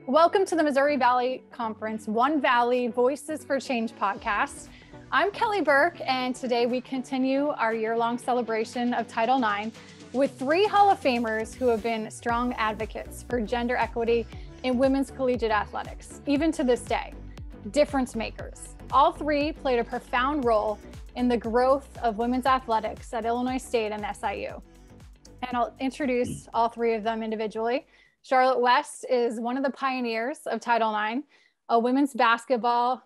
Welcome to the Missouri Valley Conference One Valley Voices for Change podcast. I'm Kelly Burke, and today we continue our year-long celebration of Title IX with 3 Hall of Famers who have been strong advocates for gender equity in women's collegiate athletics, even to this day. Difference makers. All 3 played a profound role in the growth of women's athletics at Illinois State and SIU. And I'll introduce all 3 of them individually. Charlotte West is one of the pioneers of Title IX, a women's basketball,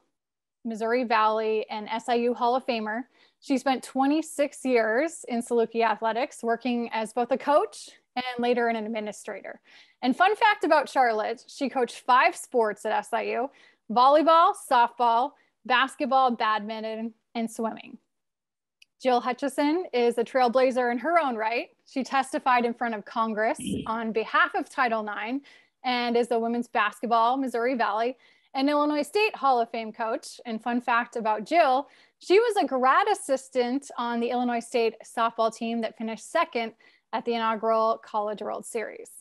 Missouri Valley, and SIU Hall of Famer. She spent 26 years in Saluki athletics, working as both a coach and later an administrator. And fun fact about Charlotte, she coached 5 sports at SIU: volleyball, softball, basketball, badminton, and swimming. Jill Hutchison is a trailblazer in her own right. She testified in front of Congress on behalf of Title IX and is a women's basketball, Missouri Valley, and Illinois State Hall of Fame coach. And fun fact about Jill, she was a grad assistant on the Illinois State softball team that finished 2nd at the inaugural College World Series.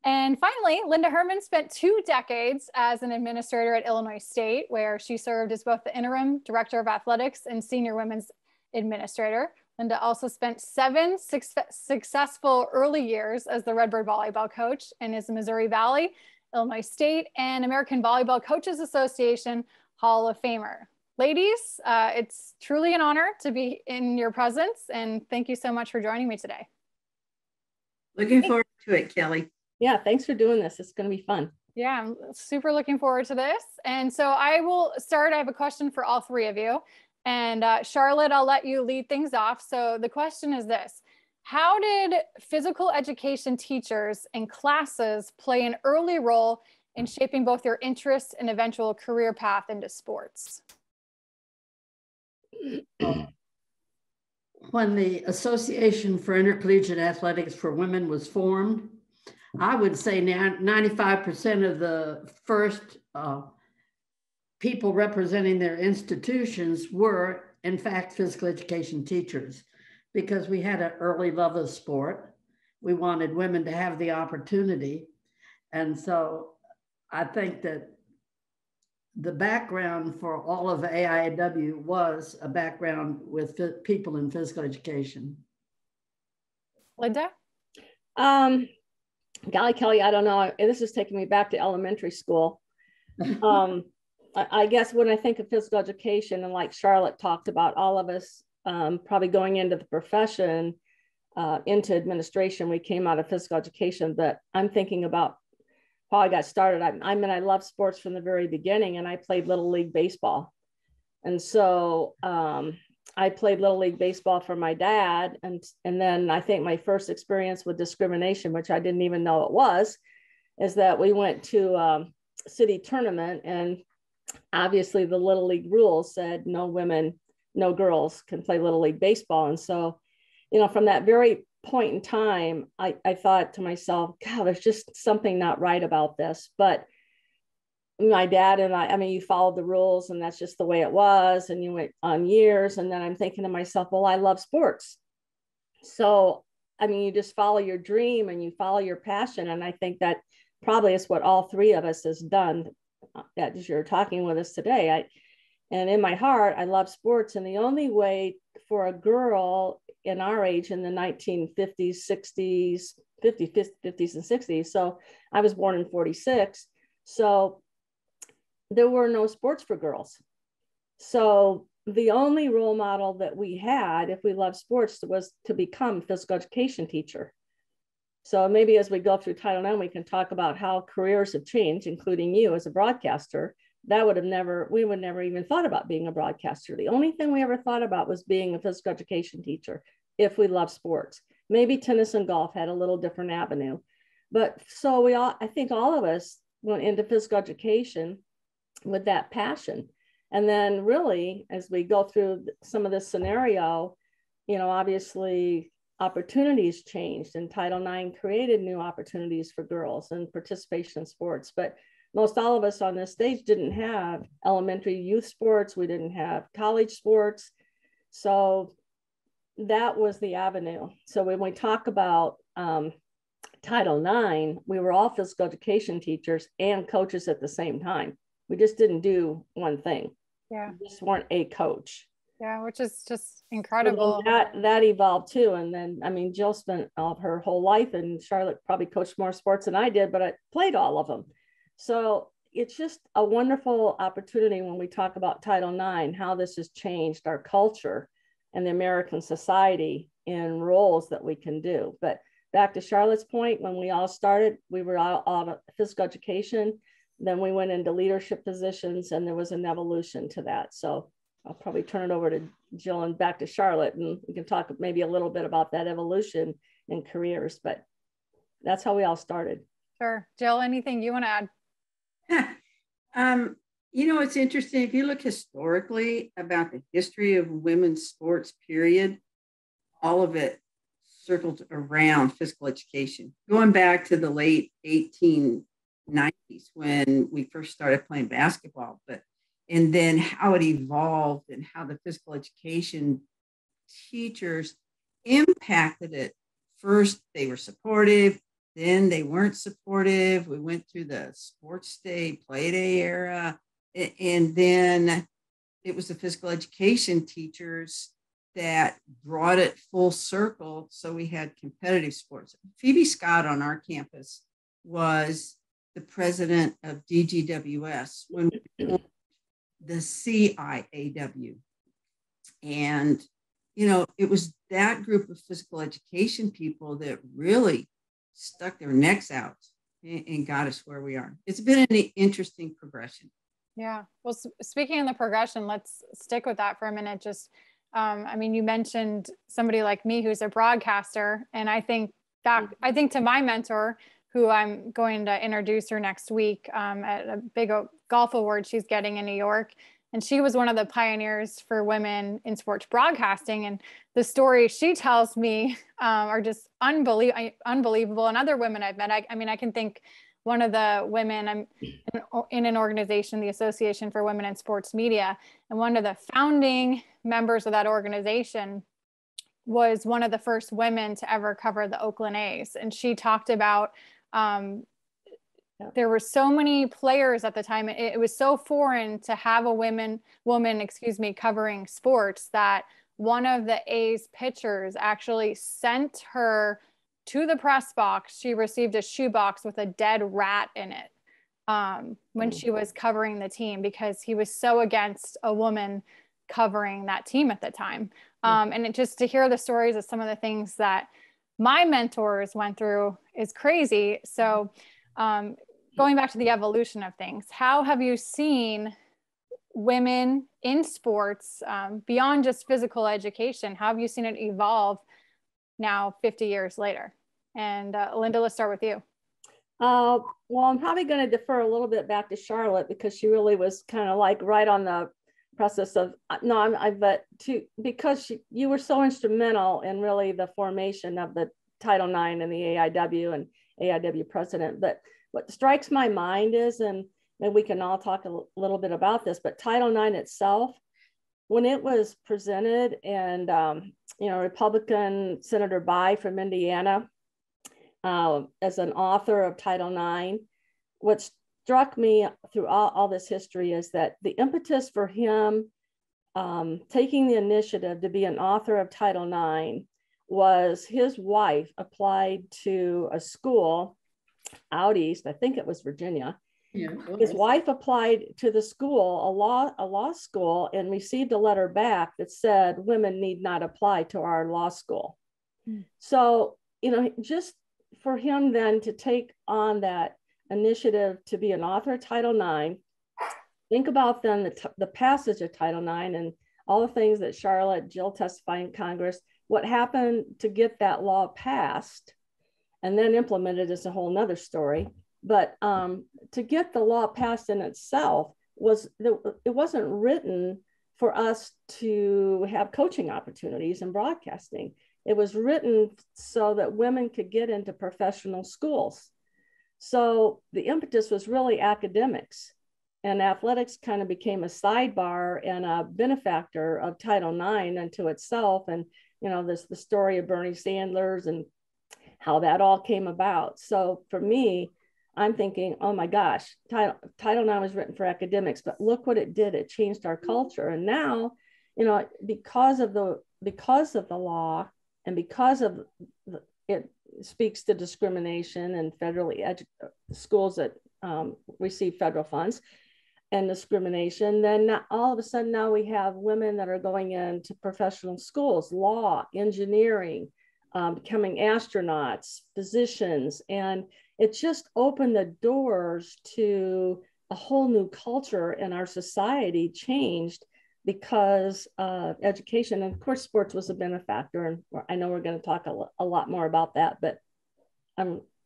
And finally, Linda Herman spent 2 decades as an administrator at Illinois State, where she served as both the interim director of athletics and senior women's administrator. Linda also spent 7 successful early years as the Redbird volleyball coach and is a Missouri Valley, Illinois State, and American Volleyball Coaches Association Hall of Famer. Ladies, it's truly an honor to be in your presence, and thank you so much for joining me today. Looking forward to it, Kelly. Yeah, thanks for doing this. It's going to be fun. Yeah, I'm super looking forward to this. And so I will start. I have a question for all 3 of you. And Charlotte, I'll let you lead things off. So the question is this: how did physical education teachers and classes play an early role in shaping both your interests and eventual career path into sports? When the Association for Intercollegiate Athletics for Women was formed, I would say now 95% of the first people representing their institutions were, in fact, physical education teachers, because we had an early love of sport. We wanted women to have the opportunity. And so I think that the background for all of AIAW was a background with people in physical education. Linda? Golly, Kelly, I don't know. This is taking me back to elementary school. I guess when I think of physical education, and like Charlotte talked about, all of us probably going into the profession, into administration, we came out of physical education, but I'm thinking about how I got started. I mean, I love sports from the very beginning, and I played Little League baseball. And so I played Little League baseball for my dad. And then I think my first experience with discrimination, which I didn't even know it was, is that we went to a city tournament, and obviously the Little League rules said no women, no girls can play Little League baseball. And so, from that very point in time, I thought to myself, God, there's just something not right about this. But my dad and I mean, you followed the rules, and that's just the way it was. And you went on years. And then I'm thinking to myself, well, I love sports. So, I mean, you just follow your dream and you follow your passion. And I think that probably is what all 3 of us has done as you're talking with us today. And in my heart, I love sports. And the only way for a girl in our age in the 1950s, 60s, 50s and 60s. So I was born in 46. So there were no sports for girls. So the only role model that we had, if we loved sports, was to become a physical education teacher. So maybe as we go through Title IX, we can talk about how careers have changed, including you as a broadcaster. We would never even thought about being a broadcaster. The only thing we ever thought about was being a physical education teacher if we love sports. Maybe tennis and golf had a little different avenue. But so I think all of us went into physical education with that passion. And then really, as we go through some of this scenario, obviously opportunities changed, and Title IX created new opportunities for girls and participation in sports. But most all of us on this stage didn't have elementary youth sports. We didn't have college sports. So that was the avenue. So when we talk about Title IX, we were all physical education teachers and coaches at the same time. We just didn't do one thing. Yeah. We just weren't a coach. Yeah, which is just incredible. So that evolved too. And then, I mean, Jill spent all her whole life, and Charlotte probably coached more sports than I did, but I played all of them. So it's just a wonderful opportunity when we talk about Title IX, how this has changed our culture and the American society in roles that we can do. But back to Charlotte's point, when we all started, we were all of physical education. Then we went into leadership positions, and there was an evolution to that. So I'll probably turn it over to Jill and back to Charlotte, and we can talk maybe a little bit about that evolution in careers, but that's how we all started. Sure. Jill, anything you want to add? You know, it's interesting. If you look historically about the history of women's sports, period, all of it circled around physical education, going back to the late 1890s when we first started playing basketball, and then how it evolved and how the physical education teachers impacted it. First, they were supportive, then they weren't supportive. We went through the sports day, play day era, and then it was the physical education teachers that brought it full circle. So we had competitive sports. Phoebe Scott on our campus was the president of DGWS when we the CIAW. And, you know, it was that group of physical education people that really stuck their necks out and got us where we are. It's been an interesting progression. Yeah. Well, speaking of the progression, let's stick with that for a minute. Just, I mean, you mentioned somebody like me who's a broadcaster, and I think to my mentor, who I'm going to introduce her next week at a big golf award she's getting in New York. And she was one of the pioneers for women in sports broadcasting. And the stories she tells me are just unbelievable. And other women I've met, I mean, I can think one of the women, I'm in an organization, the Association for Women in Sports Media, and one of the founding members of that organization was one of the first women to ever cover the Oakland A's. And she talked about there were so many players at the time. It was so foreign to have a woman, covering sports that one of the A's pitchers actually sent her to the press box. She received a shoebox with a dead rat in it when she was covering the team, because he was so against a woman covering that team at the time. And just to hear the stories of some of the things that my mentors went through is crazy. So going back to the evolution of things, how have you seen women in sports beyond just physical education? How have you seen it evolve now 50 years later? And Linda, let's start with you. Well, I'm probably going to defer a little bit back to Charlotte, because she really was kind of like right on the process of, because you were so instrumental in really the formation of the Title IX and the AIW and AIW president. But what strikes my mind is, and maybe we can all talk a little bit about this, but Title IX itself, when it was presented, and Republican Senator Bai from Indiana as an author of Title IX, what struck me through all this history is that the impetus for him taking the initiative to be an author of Title IX was his wife applied to a school out east, I think it was Virginia. Yeah, his wife applied to the school, a law school, and received a letter back that said women need not apply to our law school. So, just for him then to take on that initiative to be an author of Title IX, think about then the passage of Title IX and all the things that Charlotte, Jill testified in Congress, what happened to get that law passed and then implemented is a whole nother story. But to get the law passed in itself it wasn't written for us to have coaching opportunities in broadcasting. It was written so that women could get into professional schools. So the impetus was really academics, and athletics kind of became a sidebar and a benefactor of Title IX unto itself. And, the story of Bernie Sanders and how that all came about. So for me, I'm thinking, oh my gosh, Title IX was written for academics, but look what it did. It changed our culture. And now, because of the law, and because of it speaks to discrimination and federally schools that receive federal funds and discrimination, then all of a sudden now we have women that are going into professional schools, law, engineering, becoming astronauts, physicians, and it just opened the doors to a whole new culture, and our society changed because of education. And of course, sports was a benefactor, and I know we're going to talk a lot more about that, but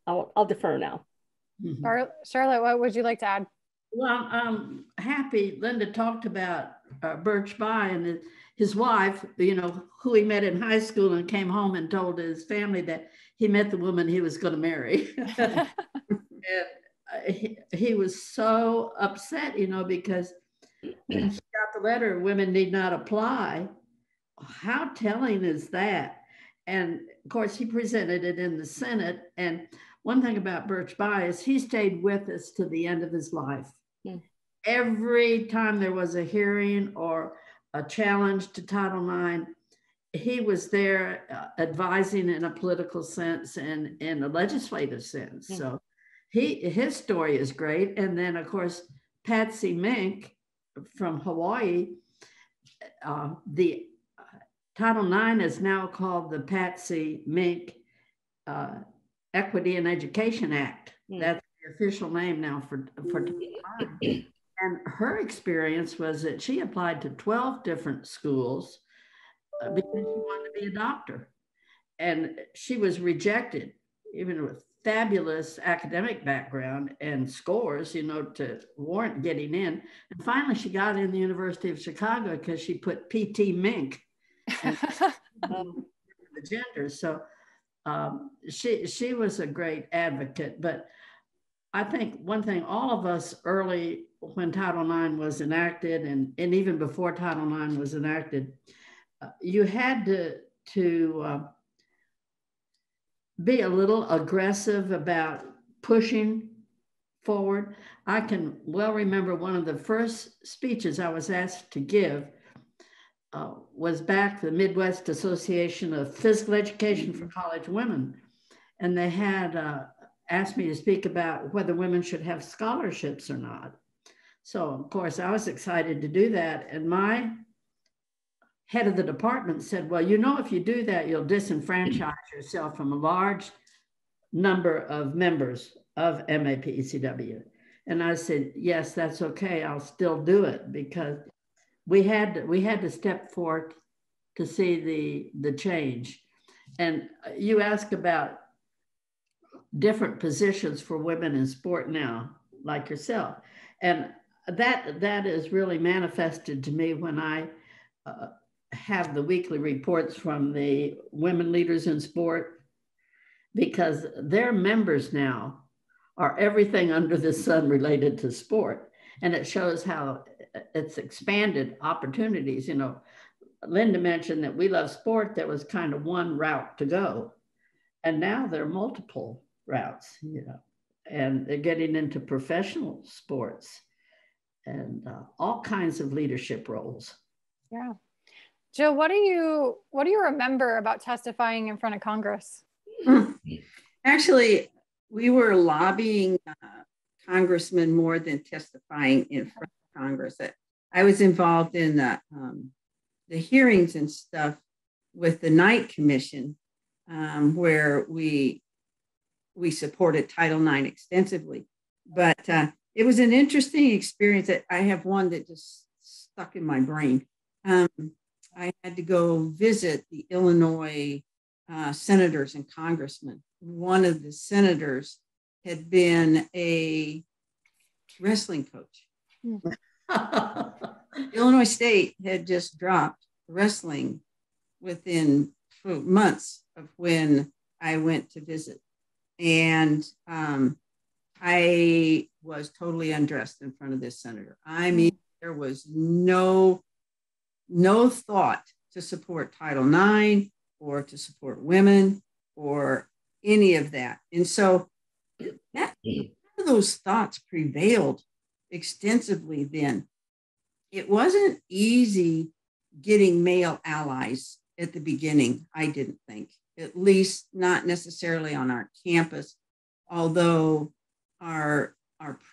I'll defer now. Mm-hmm. Charlotte, what would you like to add? Well, I'm happy Linda talked about Birch Bayh and his wife, who he met in high school and came home and told his family that he met the woman he was going to marry. And he was so upset, because when she got the letter, women need not apply. How telling is that? And of course, he presented it in the Senate. And one thing about Birch Bayh is he stayed with us to the end of his life. Mm. Every time there was a hearing or a challenge to Title IX, he was there advising in a political sense and in a legislative sense. Mm. So his story is great. And then, of course, Patsy Mink from Hawaii, the Title IX is now called the Patsy Mink Equity and Education Act. Mm. That's the official name now for Title IX. And her experience was that she applied to 12 different schools because she wanted to be a doctor. And she was rejected, even with fabulous academic background and scores, to warrant getting in. And finally, she got in the University of Chicago because she put PT Mink and the gender. So she was a great advocate. But I think one thing, all of us early when Title IX was enacted, and even before Title IX was enacted, you had to be a little aggressive about pushing forward. I can well remember one of the first speeches I was asked to give was back the Midwest Association of Physical Education for College Women. And they had asked me to speak about whether women should have scholarships or not. So of course I was excited to do that. And my head of the department said, well, if you do that, you'll disenfranchise yourself from a large number of members of MAPECW. And I said, yes, that's okay. I'll still do it, because we had to step forward to see the change. And you ask about different positions for women in sport now, like yourself. And that is really manifested to me when I have the weekly reports from the women leaders in sport, because their members now are everything under the sun related to sport. And it shows how it's expanded opportunities. Linda mentioned that We Love Sport, that was kind of one route to go. And now there are multiple routes, and they're getting into professional sports and all kinds of leadership roles. Yeah. Jill, what do you remember about testifying in front of Congress? Actually, we were lobbying congressmen more than testifying in front of Congress. I was involved in the hearings and stuff with the Knight Commission, where we supported Title IX extensively. But it was an interesting experience. That I have one that just stuck in my brain. I had to go visit the Illinois senators and congressmen. One of the senators had been a wrestling coach. Illinois State had just dropped wrestling within months of when I went to visit. And I was totally undressed in front of this senator. I mean, there was no thought to support Title IX or to support women or any of that. And so those thoughts prevailed extensively then. It wasn't easy getting male allies at the beginning, I didn't think, at least not necessarily on our campus, although our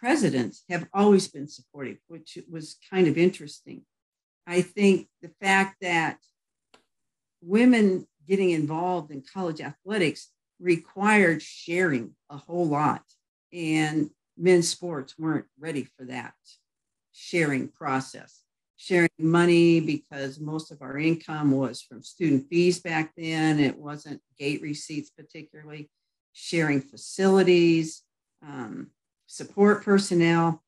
presidents have always been supportive, which was kind of interesting. I think the fact that women getting involved in college athletics required sharing a whole lot, and men's sports weren't ready for that sharing process. Sharing money, because most of our income was from student fees back then. It wasn't gate receipts particularly. Sharing facilities, support personnel.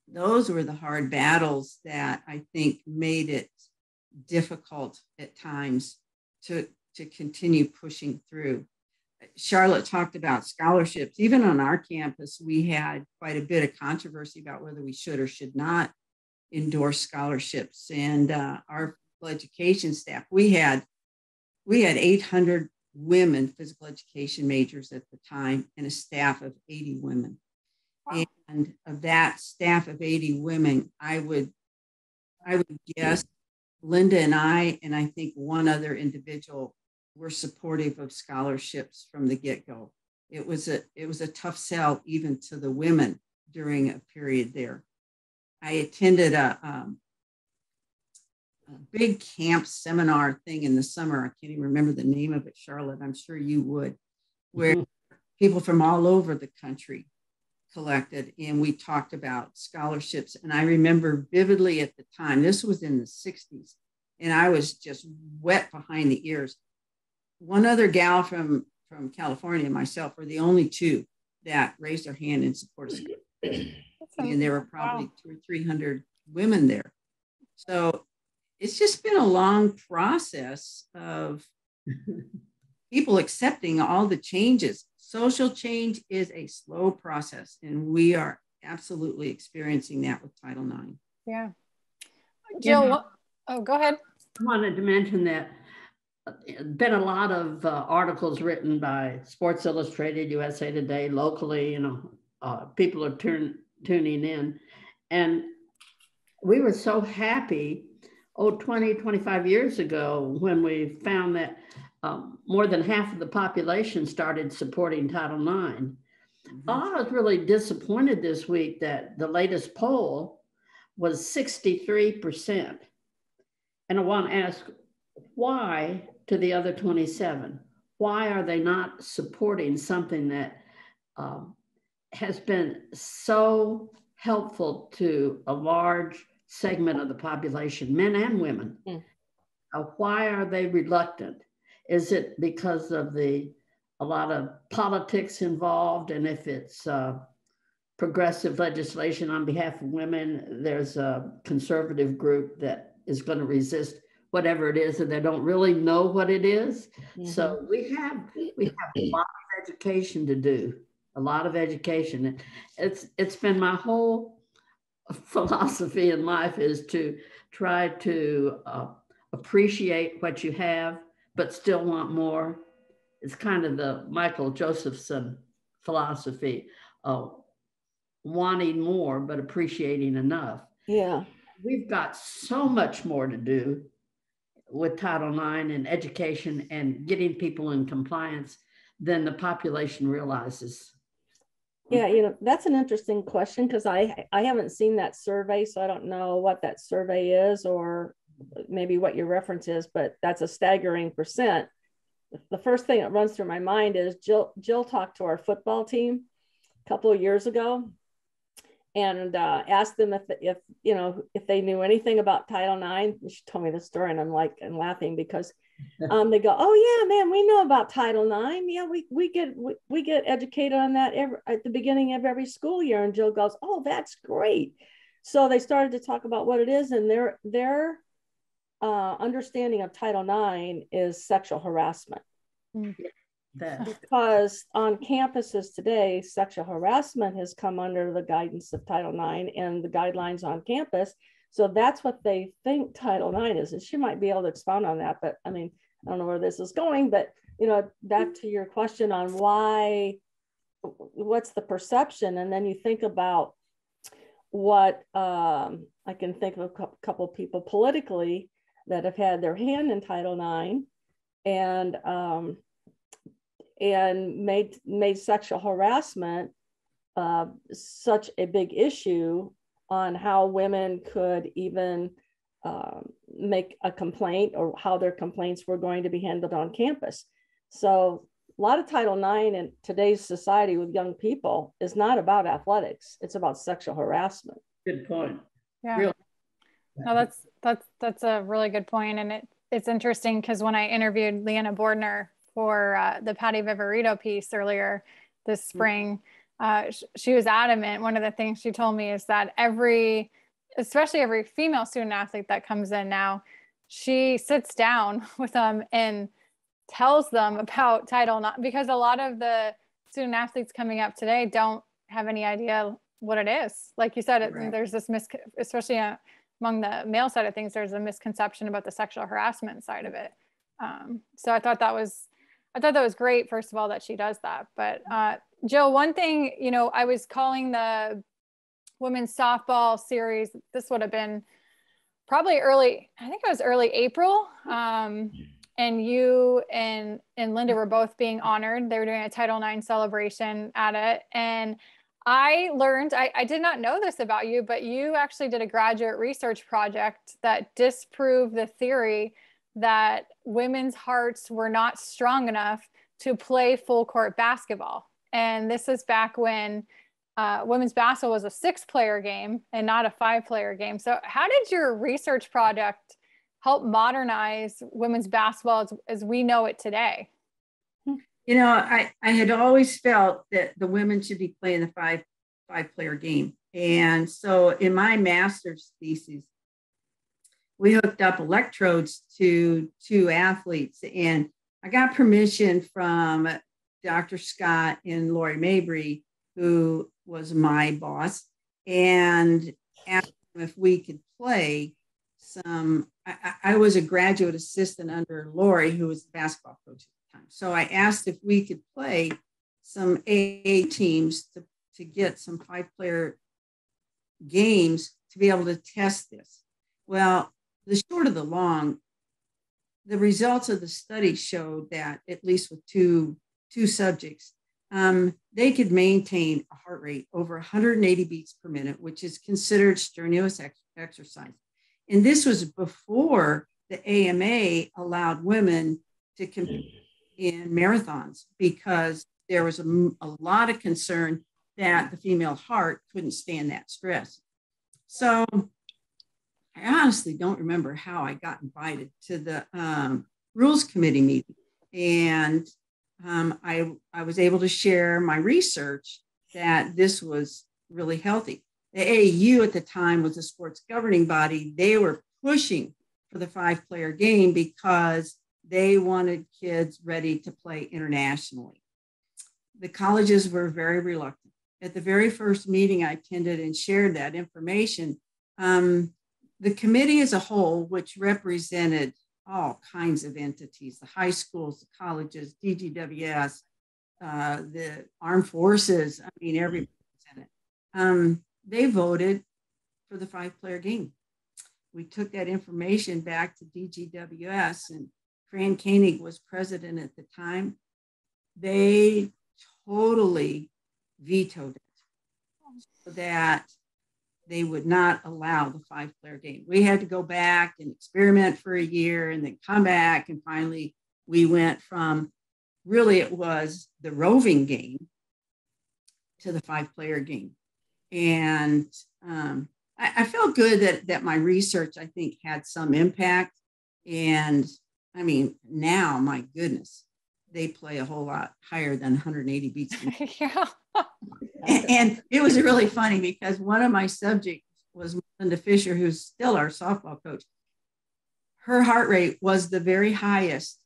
Those were the hard battles that I think made it difficult at times to continue pushing through. Charlotte talked about scholarships. Even on our campus, we had quite a bit of controversy about whether we should or should not endorse scholarships. And our education staff, we had 800 women physical education majors at the time, and a staff of 80 women. Wow. And of that staff of 80 women, I would guess Linda and I think one other individual were supportive of scholarships from the get-go. It was a tough sell even to the women during a period there. I attended a big camp seminar thing in the summer. I can't even remember the name of it, Charlotte. I'm sure you would, where people from all over the country collected, and we talked about scholarships. And I remember vividly at the time, this was in the 60s, and I was just wet behind the ears. One other gal from California and myself were the only two that raised their hand in support of scholarships. And there were probably 200 or 300 women there. So it's just been a long process of people accepting all the changes. Social change is a slow process, and we are absolutely experiencing that with Title IX. Yeah. Jill, go ahead. I wanted to mention that been a lot of articles written by Sports Illustrated, USA Today, locally, people are tuning in. And we were so happy, 20, 25 years ago, when we found that more than half of the population started supporting Title IX. Mm-hmm. I was really disappointed this week that the latest poll was 63%. And I want to ask, why to the other 27? Why are they not supporting something that has been so helpful to a large segment of the population, men and women? Why are they reluctant? Is it because of a lot of politics involved? And if it's progressive legislation on behalf of women, there's a conservative group that is going to resist whatever it is, and they don't really know what it is. Mm-hmm. So we have a lot of education to do, a lot of education. It's been my whole philosophy in life is to try to appreciate what you have, but still want more. It's kind of the Michael Josephson philosophy of wanting more, but appreciating enough. Yeah. We've got so much more to do with Title IX and education and getting people in compliance than the population realizes. Yeah, that's an interesting question, because I haven't seen that survey, so I don't know what that survey is or maybe what your reference is, but that's a staggering percent. The first thing that runs through my mind is Jill talked to our football team a couple of years ago and asked them if they knew anything about Title IX. She told me the story, and I'm laughing because they go, "Oh yeah, man, we know about Title IX. Yeah, we get educated on that at the beginning of every school year." And Jill goes, "Oh, that's great." So they started to talk about what it is, and their understanding of Title IX is sexual harassment. Mm-hmm. Because on campuses today, sexual harassment has come under the guidance of Title IX and the guidelines on campus. So that's what they think Title IX is. And she might be able to expound on that, but I mean, I don't know where this is going, but back to your question on what's the perception, and then you think about what I can think of a couple of people politically that have had their hand in Title IX and made sexual harassment such a big issue on how women could even make a complaint or how their complaints were going to be handled on campus. So a lot of Title IX in today's society with young people is not about athletics. It's about sexual harassment. Good point. Yeah. Really. No, that's a really good point. And it's interesting because when I interviewed Leanna Bordner for the Patty Viverito piece earlier this spring, she was adamant. One of the things she told me is that especially every female student athlete that comes in now, she sits down with them and tells them about Title IX, because a lot of the student athletes coming up today don't have any idea what it is. Like you said, Right. There's this especially among the male side of things, there's a misconception about the sexual harassment side of it. So I thought that was great, first of all, that she does that. But Jill, one thing, I was calling the women's softball series, this would have been probably early April. And you and Linda were both being honored. They were doing a Title IX celebration at it. And I learned, I did not know this about you, but you actually did a graduate research project that disproved the theory that women's hearts were not strong enough to play full court basketball. And this is back when women's basketball was a 6-player game and not a 5-player game. So how did your research project help modernize women's basketball as we know it today? I had always felt that the women should be playing the five-player game. And so in my master's thesis, we hooked up electrodes to 2 athletes, and I got permission from Dr. Scott and Lori Mabry, who was my boss, and asked them if we could play some. I was a graduate assistant under Lori, who was the basketball coach at the time. So I asked if we could play some AA teams to get some 5-player games to be able to test this. Well, the short of the long, the results of the study showed that, at least with two subjects, they could maintain a heart rate over 180 beats per minute, which is considered strenuous exercise. And this was before the AMA allowed women to compete in marathons, because there was a lot of concern that the female heart couldn't stand that stress. So I honestly don't remember how I got invited to the rules committee meeting. And I was able to share my research that this was really healthy. The AAU at the time was a sports governing body. They were pushing for the 5-player game because they wanted kids ready to play internationally. The colleges were very reluctant. At the very first meeting I attended and shared that information, the committee as a whole, which represented all kinds of entities, the high schools, the colleges, DGWS, the armed forces, everybody was in it. They voted for the 5-player game. We took that information back to DGWS, and Fran Koenig was president at the time. They totally vetoed it so that they would not allow the 5-player game. We had to go back and experiment for a year and then come back. And finally, we went from, really, it was the roving game to the 5-player game. And I felt good that my research, I think, had some impact. And now, my goodness, they play a whole lot higher than 180 beats. Yeah. And it was really funny because one of my subjects was Melinda Fisher, who's still our softball coach. Her heart rate was the very highest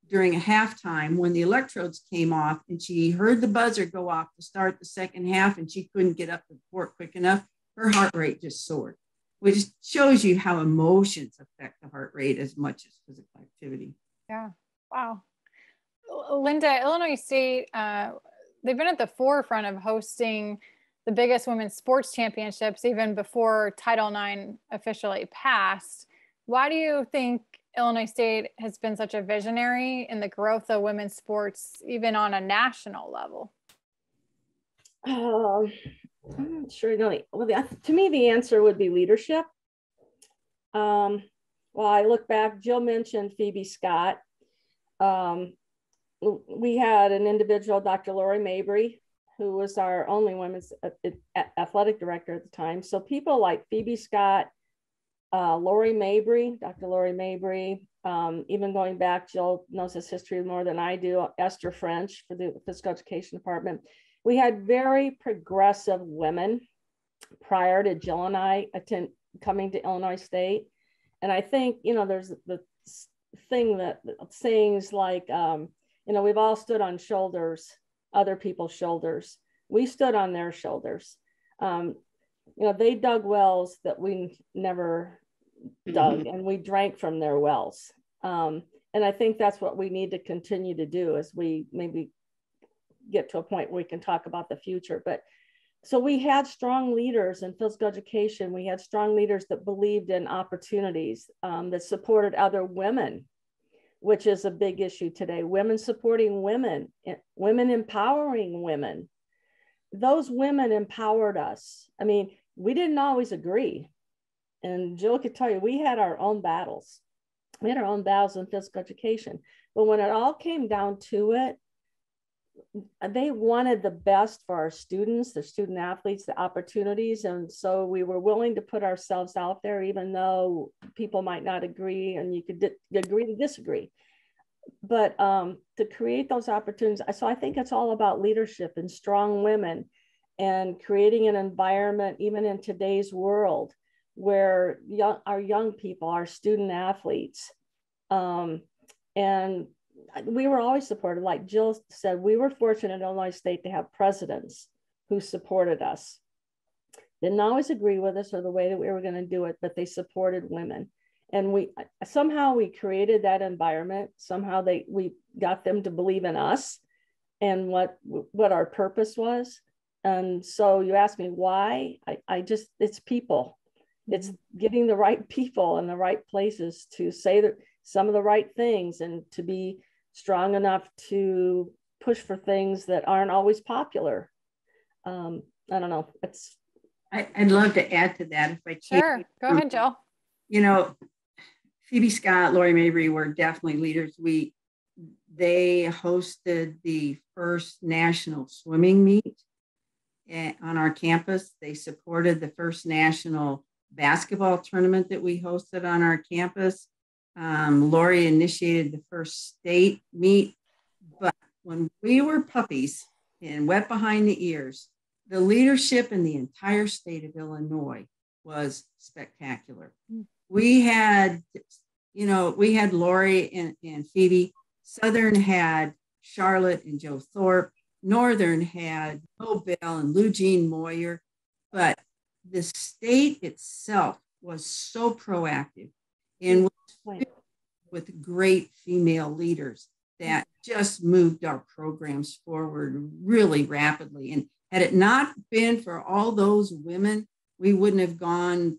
during a halftime when the electrodes came off, and she heard the buzzer go off to start the second half, and she couldn't get up the court quick enough. Her heart rate just soared, which shows you how emotions affect the heart rate as much as physical activity. Yeah. Wow. Linda, Illinois State, they've been at the forefront of hosting the biggest women's sports championships even before Title IX officially passed. Why do you think Illinois State has been such a visionary in the growth of women's sports, even on a national level? I'm not sure. Well, to me, the answer would be leadership. Well, I look back, Jill mentioned Phoebe Scott. We had an individual, Dr. Lori Mabry, who was our only women's athletic director at the time. So people like Phoebe Scott, Lori Mabry, Dr. Lori Mabry, even going back, Jill knows this history more than I do, Esther French for the physical education department. We had very progressive women prior to Jill and I coming to Illinois State. And I think, there's the thing that sayings like, we've all stood on shoulders, other people's shoulders. We stood on their shoulders. They dug wells that we never dug, and we drank from their wells. And I think that's what we need to continue to do as we maybe get to a point where we can talk about the future. But so we had strong leaders in physical education. We had strong leaders that believed in opportunities, that supported other women, which is a big issue today. Women supporting women, women empowering women. Those women empowered us. I mean, we didn't always agree. And Jill could tell you, we had our own battles. We had our own battles in physical education. But when it all came down to it, they wanted the best for our students, the student athletes, the opportunities. And so we were willing to put ourselves out there, even though people might not agree, and you could agree to disagree. But to create those opportunities, so I think it's all about leadership and strong women and creating an environment, even in today's world, where our young people, our student athletes, and we were always supported. Like Jill said, we were fortunate in Illinois State to have presidents who supported us. Didn't always agree with us or the way that we were going to do it, but they supported women. And we created that environment. Somehow we got them to believe in us and what our purpose was. And so you ask me why, it's people. It's getting the right people in the right places to say some of the right things and to be strong enough to push for things that aren't always popular. I don't know. I'd love to add to that if I can. Sure, go ahead, Jill. Phoebe Scott, Lori Mabry were definitely leaders. They hosted the first national swimming meet on our campus. They supported the first national basketball tournament that we hosted on our campus. Lori initiated the first state meet, but when we were puppies and wet behind the ears, the leadership in the entire state of Illinois was spectacular. We had Lori and Phoebe. Southern had Charlotte and Joe Thorpe. Northern had Bo Bell and Lou Jean Moyer. But the state itself was so proactive and was with great female leaders that just moved our programs forward really rapidly. And had it not been for all those women, we wouldn't have gone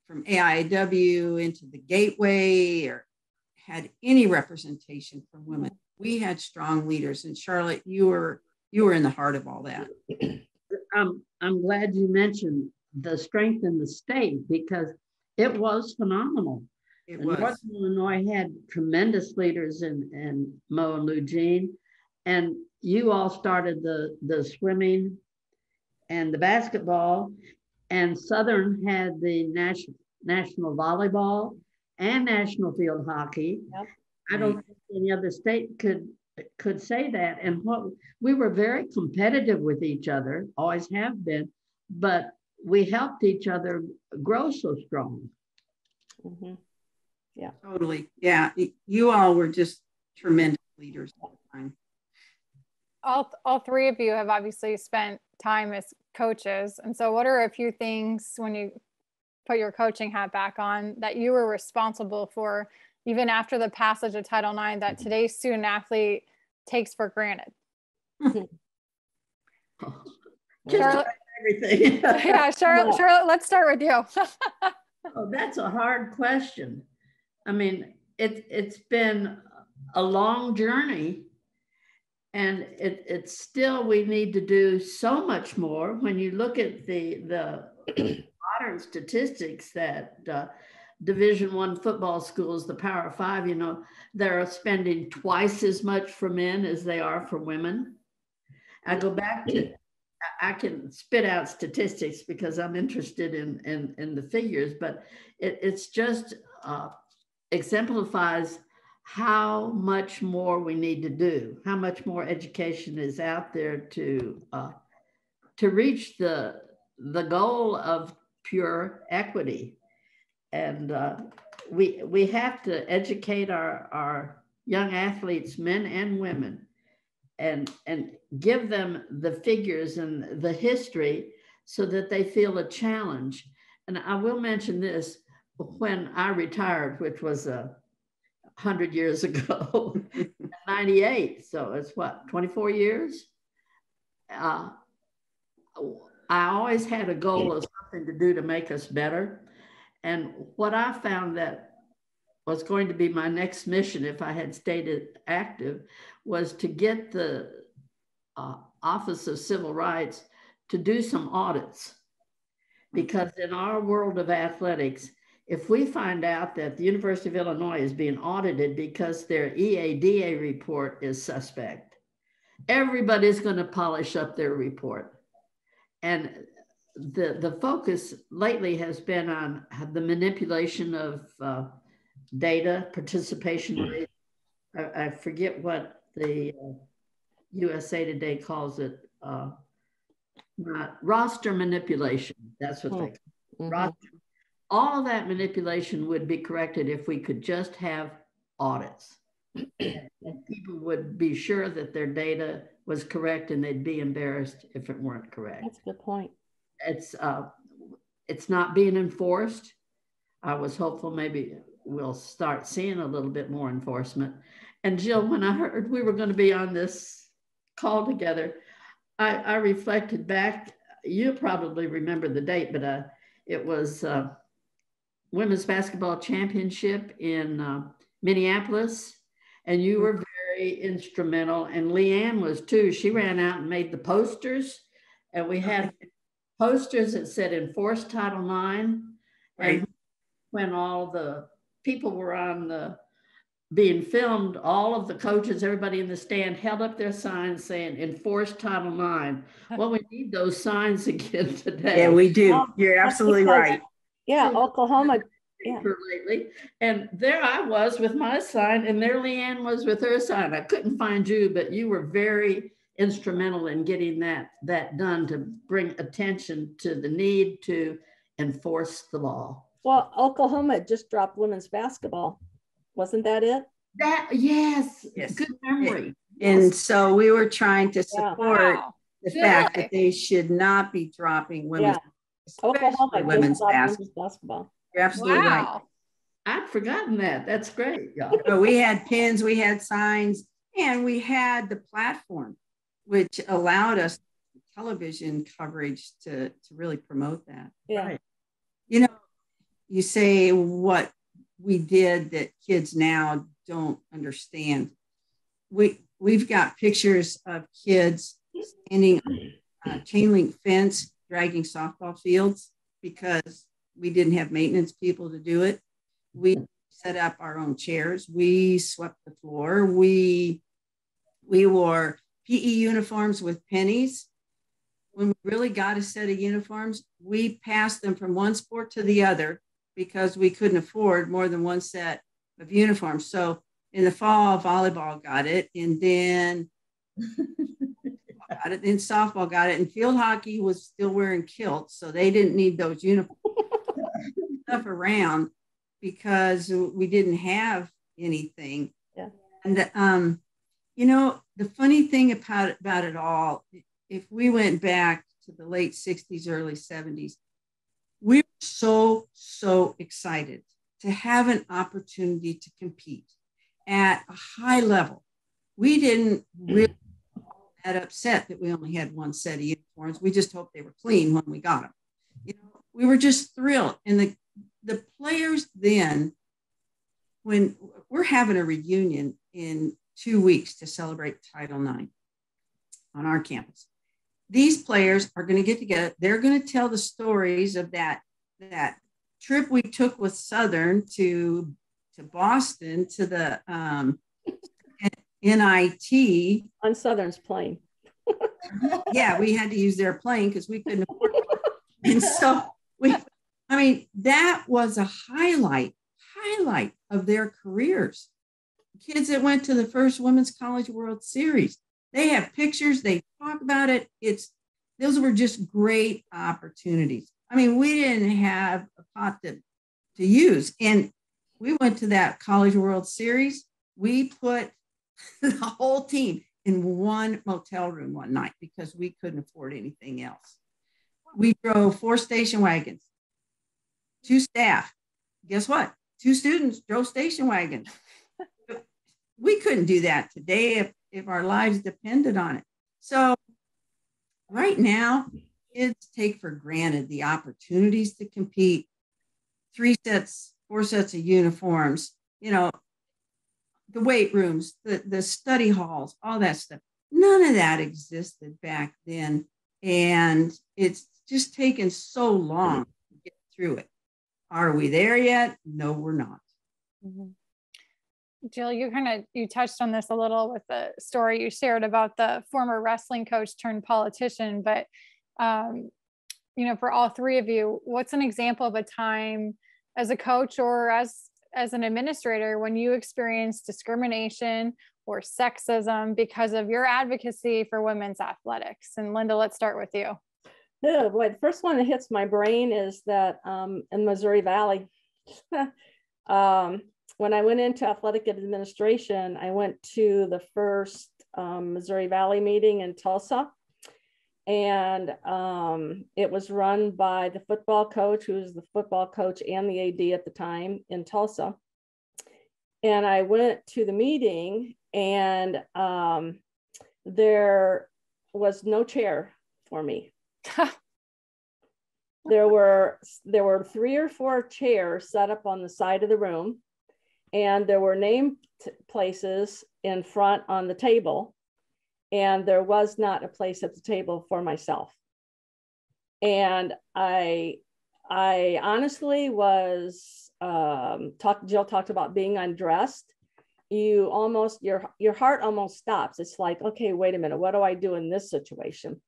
from AIW into the Gateway or had any representation for women. We had strong leaders. And Charlotte, you were in the heart of all that. I'm glad you mentioned the strength in the state because it was phenomenal. It was. Northern Illinois had tremendous leaders in Mo and Lou Jean, and you all started the swimming and the basketball, and Southern had the national volleyball and national field hockey. Yep. I don't think any other state could say that. And we were very competitive with each other, always have been, but we helped each other grow so strong. Mm-hmm. Yeah, totally. Yeah, you all were just tremendous leaders all the time. All three of you have obviously spent time as coaches. And so what are a few things when you put your coaching hat back on that you were responsible for, even after the passage of Title IX, that today's student athlete takes for granted? Just everything. Yeah, Charlotte, let's start with you. Oh, that's a hard question. I mean, it's been a long journey, and it's still, we need to do so much more. When you look at the modern statistics that Division I football schools, the Power Five, you know, they're spending twice as much for men as they are for women. I go back to, I can spit out statistics because I'm interested in the figures, but it's just exemplifies how much more we need to do, how much more education is out there to reach the goal of pure equity. And we have to educate our young athletes, men and women, and give them the figures and the history so that they feel a challenge. And I will mention this, when I retired, which was 100 years ago, 98, so it's what, 24 years? I always had a goal of something to do to make us better. And what I found that was going to be my next mission, if I had stayed active, was to get the Office of Civil Rights to do some audits. Because in our world of athletics, if we find out that the University of Illinois is being audited because their EADA report is suspect, everybody's going to polish up their report. And the focus lately has been on the manipulation of data, participation rate. I forget what the USA Today calls it, roster manipulation. That's what they call it. Roster. All of that manipulation would be corrected if we could just have audits. And people would be sure that their data was correct, and they'd be embarrassed if it weren't correct. That's a good point. It's not being enforced. I was hopeful maybe we'll start seeing a little bit more enforcement. And Jill, when I heard we were going to be on this call together, I reflected back. You probably remember the date, but it was Women's Basketball Championship in Minneapolis, and you were very instrumental, and Leanne was too. She ran out and made the posters, and we had posters that said enforce Title IX. Right. And when all the people were on being filmed, all of the coaches, everybody in the stand held up their signs saying enforce Title IX. Well, we need those signs again today. Yeah, we do. You're absolutely right. Yeah, Oklahoma. Yeah. Lately, and there I was with my sign, and there Leanne was with her sign. I couldn't find you, but you were very instrumental in getting that done, to bring attention to the need to enforce the law. Well, Oklahoma just dropped women's basketball. Wasn't that it? Yes. Good memory. And so we were trying to support the Really? fact that they should not be dropping women's, Oklahoma women's basketball. You're absolutely right. I'd forgotten that. That's great, y'all. So we had pins, we had signs, and we had the platform, which allowed us television coverage to really promote that. Yeah. Right. You know, you say what we did that kids now don't understand. We've got pictures of kids standing on a chain link fence, dragging softball fields because we didn't have maintenance people to do it. We set up our own chairs. We swept the floor. We wore PE uniforms with pennies. When we really got a set of uniforms, we passed them from one sport to the other because we couldn't afford more than one set of uniforms. So in the fall, volleyball got it, and then got it, then softball got it, and field hockey was still wearing kilts, so they didn't need those uniforms stuff around because we didn't have anything. Yeah. And you know, the funny thing about it all, if we went back to the late 60s, early 70s, we were so excited to have an opportunity to compete at a high level we didn't really that upset that we only had one set of uniforms. We just hoped they were clean when we got them. You know, we were just thrilled. And the players then, when we're having a reunion in 2 weeks to celebrate Title IX on our campus, these players are going to get together. They're going to tell the stories of that trip we took with Southern to Boston, to the NIT. On Southern's plane. Yeah, we had to use their plane because we couldn't afford it. And so that was a highlight of their careers. Kids that went to the first Women's College World Series, they have pictures, they talk about it. Those were just great opportunities. I mean, we didn't have a pot to use. And we went to that College World Series. We put the whole team in one motel room one night because we couldn't afford anything else. We drove 4 station wagons, 2 staff. Guess what? 2 students drove station wagons. We couldn't do that today if our lives depended on it. So right now, kids take for granted the opportunities to compete. 4 sets of uniforms, you know, the weight rooms, the study halls, all that stuff. None of that existed back then. And it's just taken so long to get through it. Are we there yet? No, we're not. Mm-hmm. Jill, you touched on this a little with the story you shared about the former wrestling coach turned politician, but you know, for all 3 of you, what's an example of a time as a coach or as an administrator when you experienced discrimination or sexism because of your advocacy for women's athletics? And Linda, let's start with you. Yeah, boy, the first one that hits my brain is that in Missouri Valley, when I went into athletic administration, I went to the first Missouri Valley meeting in Tulsa. And it was run by the football coach, who was the football coach and the AD at the time in Tulsa. And I went to the meeting, and there was no chair for me. There were 3 or 4 chairs set up on the side of the room, and there were name places in front on the table. And there was not a place at the table for myself. And I honestly was, Jill talked about being undressed. Your heart almost stops. It's like, okay, wait a minute, what do I do in this situation?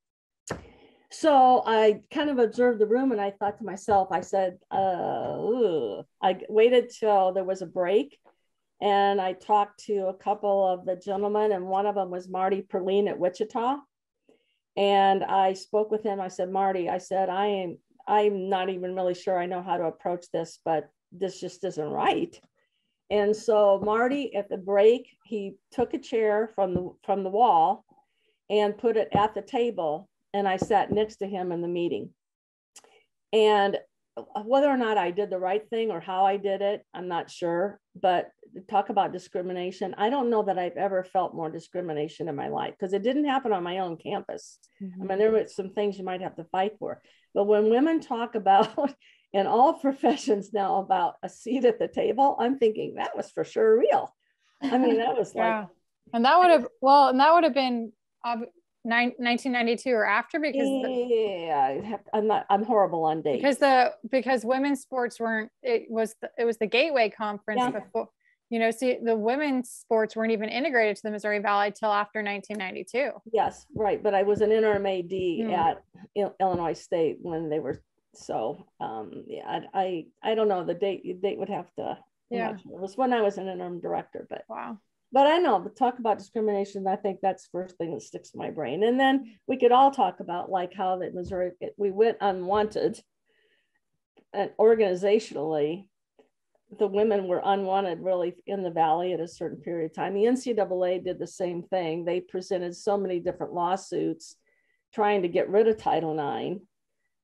So I kind of observed the room, and I thought to myself, I said, I waited till there was a break. And I talked to a couple of the gentlemen, and one of them was Marty Perline at Wichita. And I spoke with him. I said, Marty, I said, I'm not even really sure I know how to approach this, but this just isn't right. And so Marty, at the break, he took a chair from the wall and put it at the table. And I sat next to him in the meeting. And whether or not I did the right thing or how I did it, I'm not sure. But talk about discrimination. I don't know that I've ever felt more discrimination in my life, because it didn't happen on my own campus. Mm-hmm. I mean, there were some things you might have to fight for. But when women talk about, in all professions now, about a seat at the table, I'm thinking that was for sure real. I mean, that was like, and that would have been 1992 or after, because I'm horrible on dates, because women's sports it was the Gateway Conference before, you know, see, the women's sports weren't even integrated to the Missouri Valley till after 1992. Yes, right. But I was an interim AD at Illinois State when they were, so I don't know the date would have to, it was when I was an interim director, but wow. But I know, but talk about discrimination, I think that's the first thing that sticks in my brain. And then we could all talk about like how that Missouri, we went unwanted, and organizationally, the women were unwanted really in the Valley at a certain period of time. The NCAA did the same thing. They presented so many different lawsuits trying to get rid of Title IX.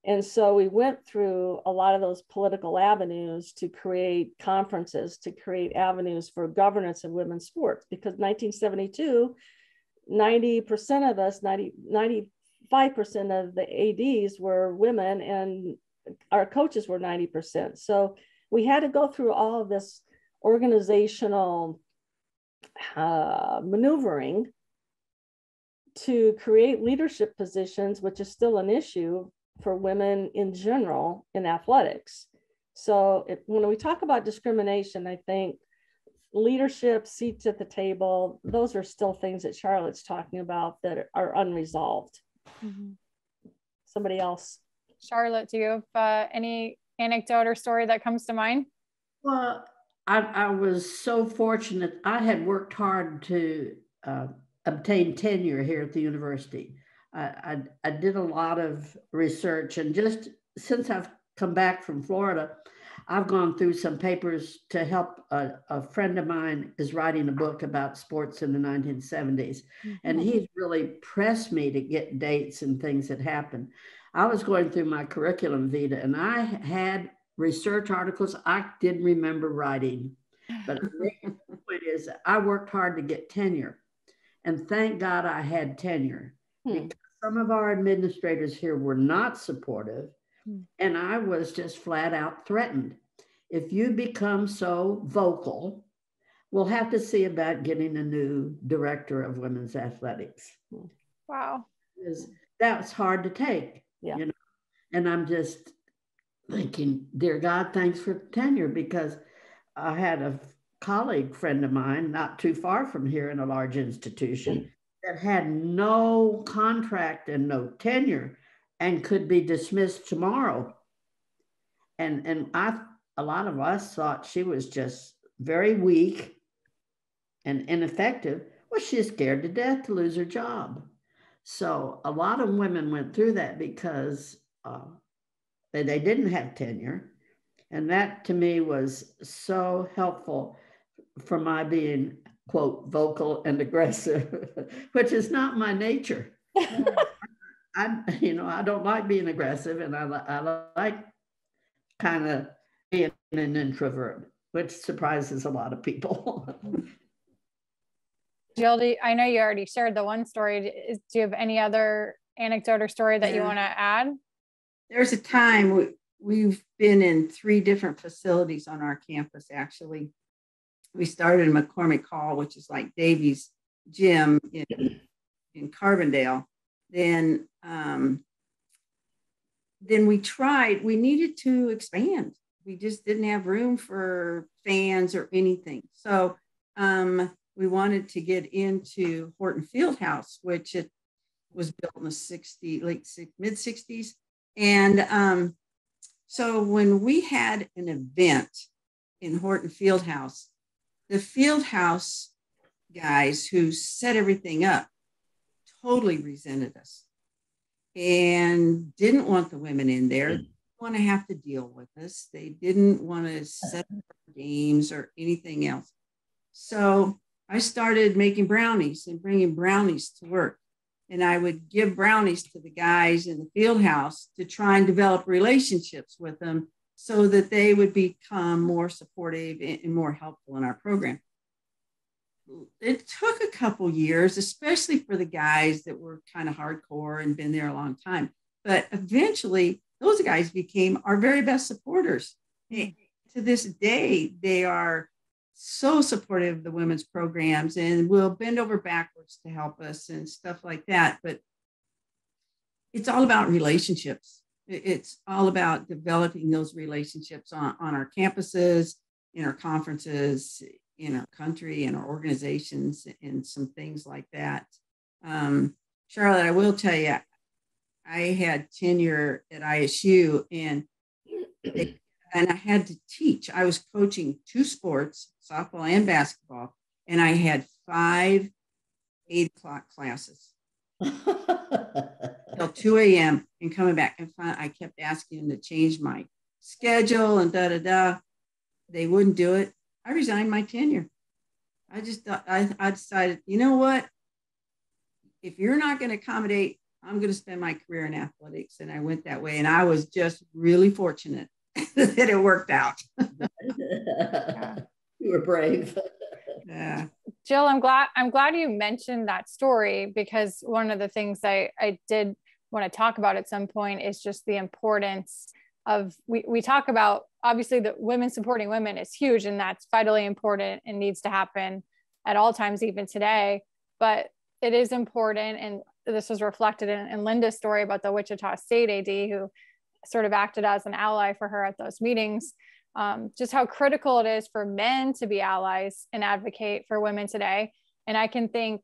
And so we went through a lot of those political avenues to create conferences, to create avenues for governance of women's sports, because 1972, 90% of us, 95% of the ADs were women, and our coaches were 90%. So we had to go through all of this organizational maneuvering to create leadership positions, which is still an issue for women in general in athletics. So when we talk about discrimination, I think leadership, seats at the table, those are still things that Charlotte's talking about that are unresolved. Mm-hmm. Somebody else. Charlotte, do you have any anecdote or story that comes to mind? Well, I was so fortunate. I had worked hard to obtain tenure here at the university. I did a lot of research, and just since I've come back from Florida, I've gone through some papers to help a friend of mine is writing a book about sports in the 1970s. Mm-hmm. And he's really pressed me to get dates and things that happened. I was going through my curriculum vitae, and I had research articles I didn't remember writing. But the point is, I worked hard to get tenure. And thank God I had tenure. Because some of our administrators here were not supportive. And I was just flat out threatened. If you become so vocal, we'll have to see about getting a new director of women's athletics. Wow. That's hard to take, you know. And I'm just thinking, dear God, thanks for tenure, because I had a colleague friend of mine not too far from here in a large institution that had no contract and no tenure and could be dismissed tomorrow. And a lot of us thought she was just very weak and ineffective. Well, she's scared to death to lose her job. So a lot of women went through that because they didn't have tenure. And that to me was so helpful for my being, quote, vocal and aggressive, which is not my nature. I don't like being aggressive, and I like kind of being an introvert, which surprises a lot of people. Jill, I know you already shared the one story. Do you have any other anecdote or story that you want to add? There's a time we've been in 3 different facilities on our campus, actually. We started in McCormick Hall, which is like Davies Gym in Carbondale. Then we needed to expand. We just didn't have room for fans or anything. So we wanted to get into Horton Fieldhouse, which it was built in the mid 60s. And so when we had an event in Horton Fieldhouse, the Fieldhouse guys who set everything up totally resented us and didn't want the women in there, didn't want to have to deal with us. They didn't want to set up games or anything else. So I started making brownies and bringing brownies to work. And I would give brownies to the guys in the field house to try and develop relationships with them so that they would become more supportive and more helpful in our program. It took a couple years, especially for the guys that were kind of hardcore and been there a long time. But eventually, those guys became our very best supporters. And to this day, they are so supportive of the women's programs and will bend over backwards to help us and stuff like that. But it's all about relationships. It's all about developing those relationships on our campuses, in our conferences, in our country, in our organizations, and some things like that. Charlotte, I will tell you, I had tenure at ISU and I had to teach. I was coaching 2 sports, softball and basketball, and I had 5 8:00 classes till 2 a.m. and coming back. And I kept asking them to change my schedule and They wouldn't do it. I resigned my tenure. I just thought, I decided, you know what? If you're not going to accommodate I'm going to spend my career in athletics. And I went that way. And I was just really fortunate that it worked out. You were brave. Yeah. Jill, I'm glad you mentioned that story, because one of the things I did want to talk about at some point is just the importance of, we talk about, obviously, that women supporting women is huge, and that's vitally important and needs to happen at all times, even today. But it is important, and this was reflected in Linda's story about the Wichita State AD who sort of acted as an ally for her at those meetings. Just how critical it is for men to be allies and advocate for women today. And I can think,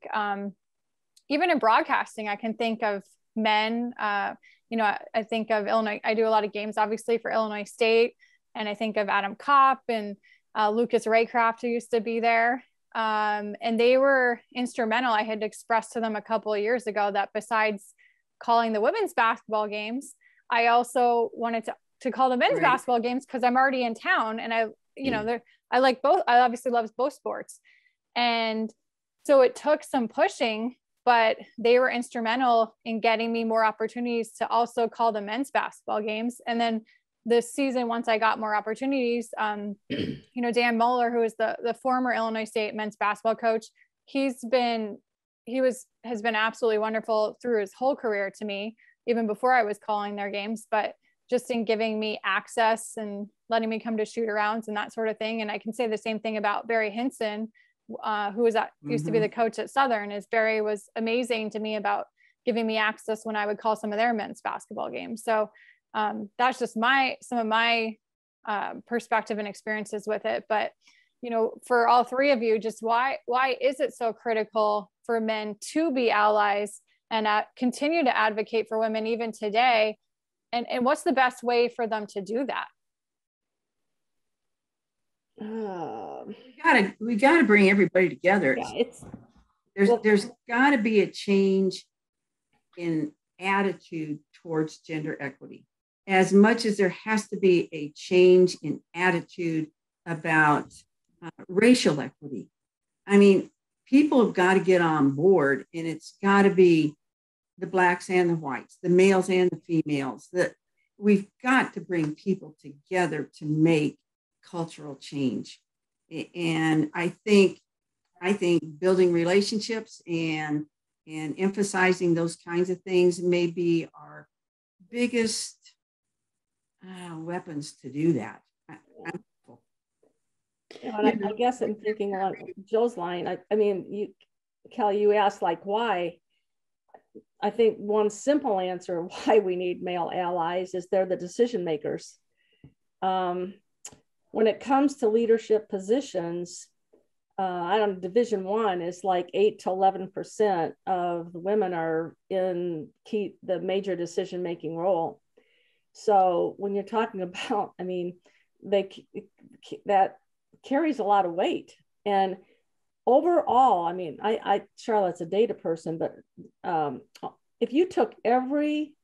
even in broadcasting, I can think of men, you know, I think of Illinois. I do a lot of games, obviously, for Illinois State. And I think of Adam Kopp and Lucas Raycraft, who used to be there. And they were instrumental. I had expressed to them a couple of years ago that besides calling the women's basketball games, I also wanted to call the men's basketball games, because I'm already in town, and I like both. I obviously love both sports. And so it took some pushing, but they were instrumental in getting me more opportunities to also call the men's basketball games. And then this season, once I got more opportunities, you know, Dan Moeller, who is the former Illinois State men's basketball coach, has been absolutely wonderful through his whole career to me, even before I was calling their games, but just in giving me access and letting me come to shoot arounds and that sort of thing. And I can say the same thing about Barry Hinson, who used to be the coach at Southern. Barry was amazing to me about giving me access when I would call some of their men's basketball games. So that's just some of my perspective and experiences with it. But, you know, for all three of you, just why is it so critical for men to be allies and continue to advocate for women even today? And what's the best way for them to do that? We gotta bring everybody together. Yeah, there's got to be a change in attitude towards gender equity, as much as there has to be a change in attitude about racial equity. I mean, people have got to get on board, and it's got to be the Blacks and the whites, the males and the females. That we've got to bring people together to make cultural change. And I think building relationships and emphasizing those kinds of things may be our biggest weapons to do that. I guess I'm thinking along Joe's line. I mean, Kelly, you asked like why. I think one simple answer why we need male allies is they're the decision makers. When it comes to leadership positions, Division I is like 8 to 11% of the women are in the major decision-making role. So when you're talking about, I mean, that carries a lot of weight. And overall, I mean, Charlotte's a data person, but if you took every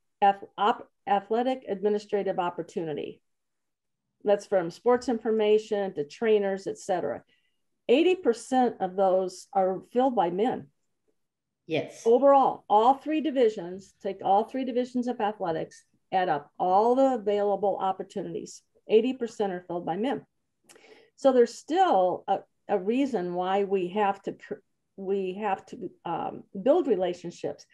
athletic administrative opportunity, that's from sports information to trainers, et cetera, 80% of those are filled by men. Yes. Overall, all three divisions, take all three divisions of athletics, add up all the available opportunities, 80% are filled by men. So there's still a reason why we have to build relationships.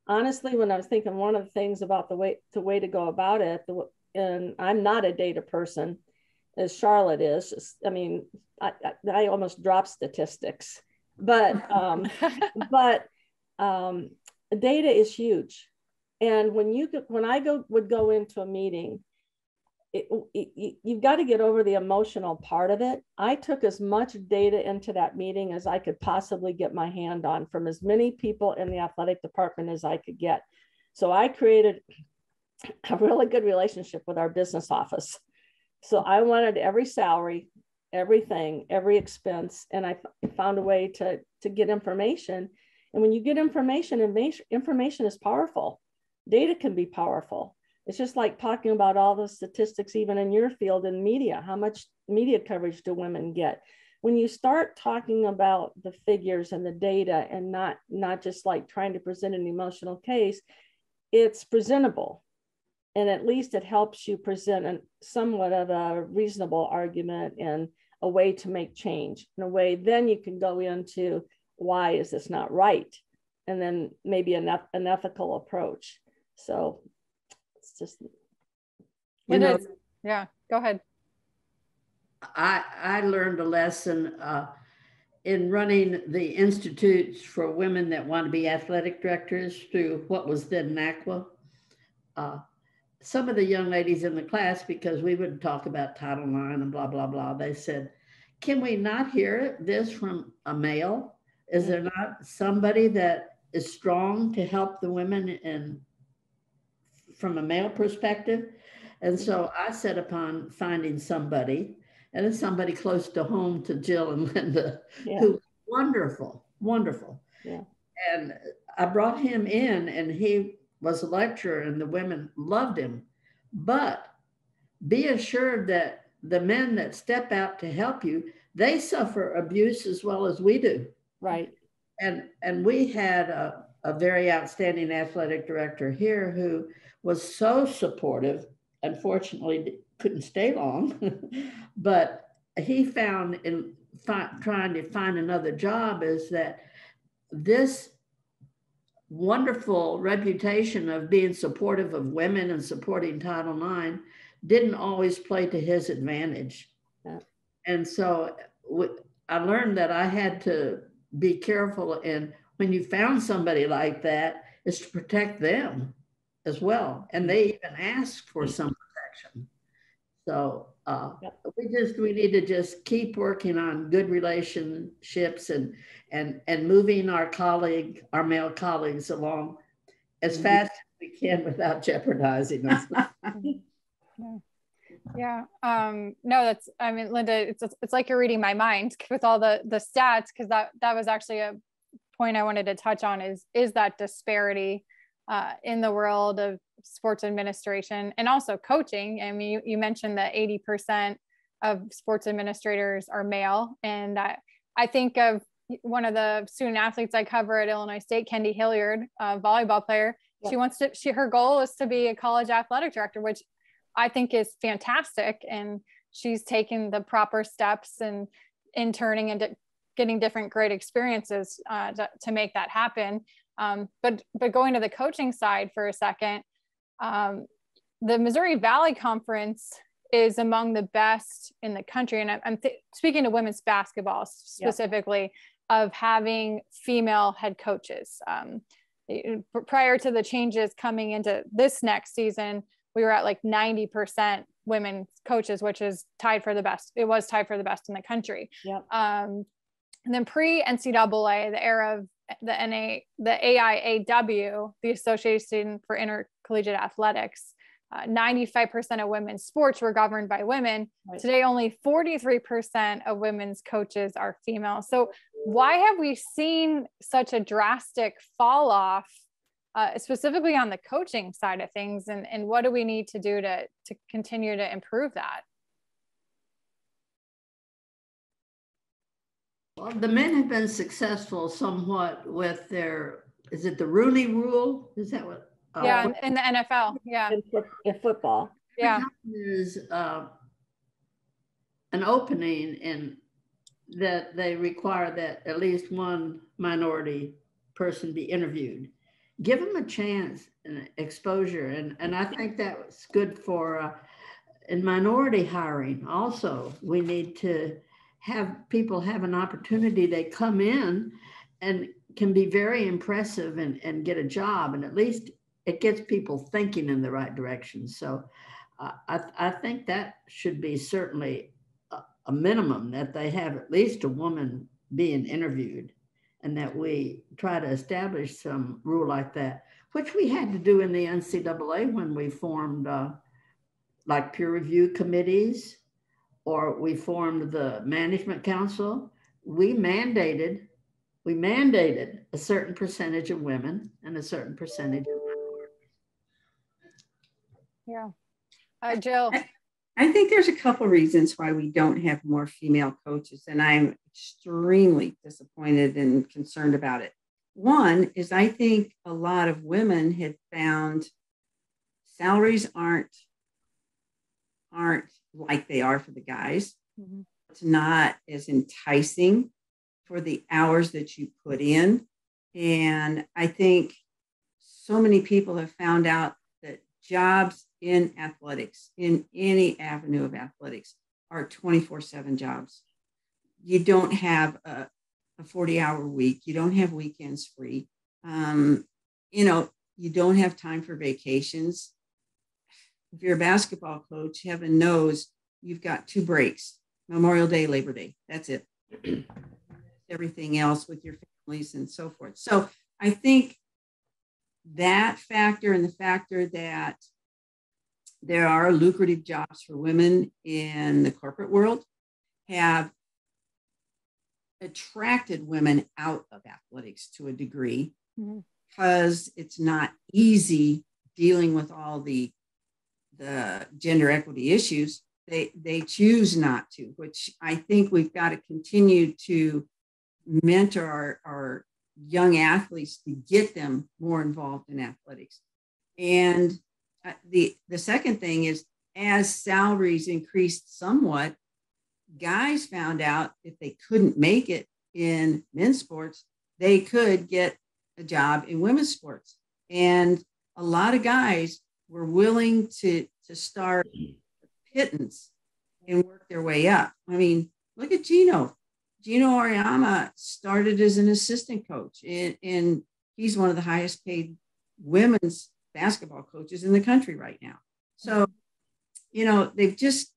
Honestly, when I was thinking one of the things about the way to go about it, and I'm not a data person as Charlotte is. I mean, I almost drop statistics, but data is huge. And when I would go into a meeting, you've got to get over the emotional part of it. I took as much data into that meeting as I could possibly get my hand on from as many people in the athletic department as I could get. So I created a really good relationship with our business office. So I wanted every salary, everything, every expense, and I found a way to get information. And when you get information is powerful. Data can be powerful. It's just like talking about all the statistics, even in your field in media. How much media coverage do women get? When you start talking about the figures and the data and not just like trying to present an emotional case, it's presentable. And at least it helps you present somewhat of a reasonable argument and a way to make change. In a way, then you can go into why is this not right? And then maybe an ethical approach. So it's just, it is. Yeah, go ahead. I learned a lesson in running the institutes for women that want to be athletic directors through what was then NACWA. Some of the young ladies in the class, because we would talk about Title IX and blah, blah, blah, they said, can we not hear this from a male? Is there not somebody that is strong to help the women from a male perspective? And so I set upon finding somebody, and it's somebody close to home to Jill and Linda, who was wonderful, wonderful. Yeah. And I brought him in, and he was a lecturer, and the women loved him. But be assured that the men that step out to help you, they suffer abuse as well as we do. Right. And we had a very outstanding athletic director here who was so supportive. Unfortunately, couldn't stay long, but he found in trying to find another job is that this wonderful reputation of being supportive of women and supporting Title IX didn't always play to his advantage. Yeah. And so I learned that I had to be careful, and when you found somebody like that, is to protect them as well. And they even asked for some protection. So we need to just keep working on good relationships and moving our male colleagues along as fast as we can without jeopardizing them. Yeah. No, I mean, Linda, it's like you're reading my mind with all the stats, because that was actually a point I wanted to touch on is that disparity in the world of sports administration and also coaching. I mean, you mentioned that 80% of sports administrators are male. And I think of one of the student athletes I cover at Illinois State, Kendi Hilliard, a volleyball player. Yeah. Her goal is to be a college athletic director, which I think is fantastic. And she's taken the proper steps and interning and getting different great experiences to make that happen. But going to the coaching side for a second, the Missouri Valley Conference is among the best in the country. And I'm speaking to women's basketball specifically, of having female head coaches. Prior to the changes coming into this next season, we were at like 90% women coaches, which is tied for the best. It was tied for the best in the country. Yep. And then pre-NCAA, the era of the AIAW, the Association for Intercollegiate Athletics, 95% of women's sports were governed by women. Right. Today, only 43% of women's coaches are female. So why have we seen such a drastic fall off, specifically on the coaching side of things? And what do we need to do to continue to improve that? Well, the men have been successful somewhat with is it the Rooney Rule? Is that what? Yeah, in the NFL. Yeah. In football. Yeah. There's an opening in that they require that at least one minority person be interviewed. Give them a chance and exposure. And I think that's good for in minority hiring. Also, we need to have people have an opportunity. They come in and can be very impressive and get a job. And at least it gets people thinking in the right direction. So I think that should be certainly a minimum, that they have at least a woman being interviewed, and that we try to establish some rule like that, which we had to do in the NCAA when we formed like peer review committees, or we formed the management council. We mandated a certain percentage of women and a certain percentage of minorities. Yeah. Jill. I think there's a couple of reasons why we don't have more female coaches, and I'm extremely disappointed and concerned about it. One is I think a lot of women had found salaries aren't like they are for the guys. Mm-hmm. It's not as enticing for the hours that you put in. And I think so many people have found out that jobs in athletics, in any avenue of athletics, are 24/7 jobs. You don't have a 40-hour week. You don't have weekends free. You don't have time for vacations. If you're a basketball coach, heaven knows you've got 2 breaks, Memorial Day, Labor Day. That's it. Everything else with your families and so forth. So I think that factor and the factor that there are lucrative jobs for women in the corporate world have attracted women out of athletics to a degree, because it's not easy dealing with all the gender equity issues. They choose not to, which I think we've got to continue to mentor our young athletes to get them more involved in athletics. And the second thing is, as salaries increased somewhat, guys found out if they couldn't make it in men's sports, they could get a job in women's sports. And a lot of guys were willing to start pittance and work their way up. I mean, look at Gino. Gino Auriemma started as an assistant coach, and he's one of the highest paid women's basketball coaches in the country right now. So, they've just,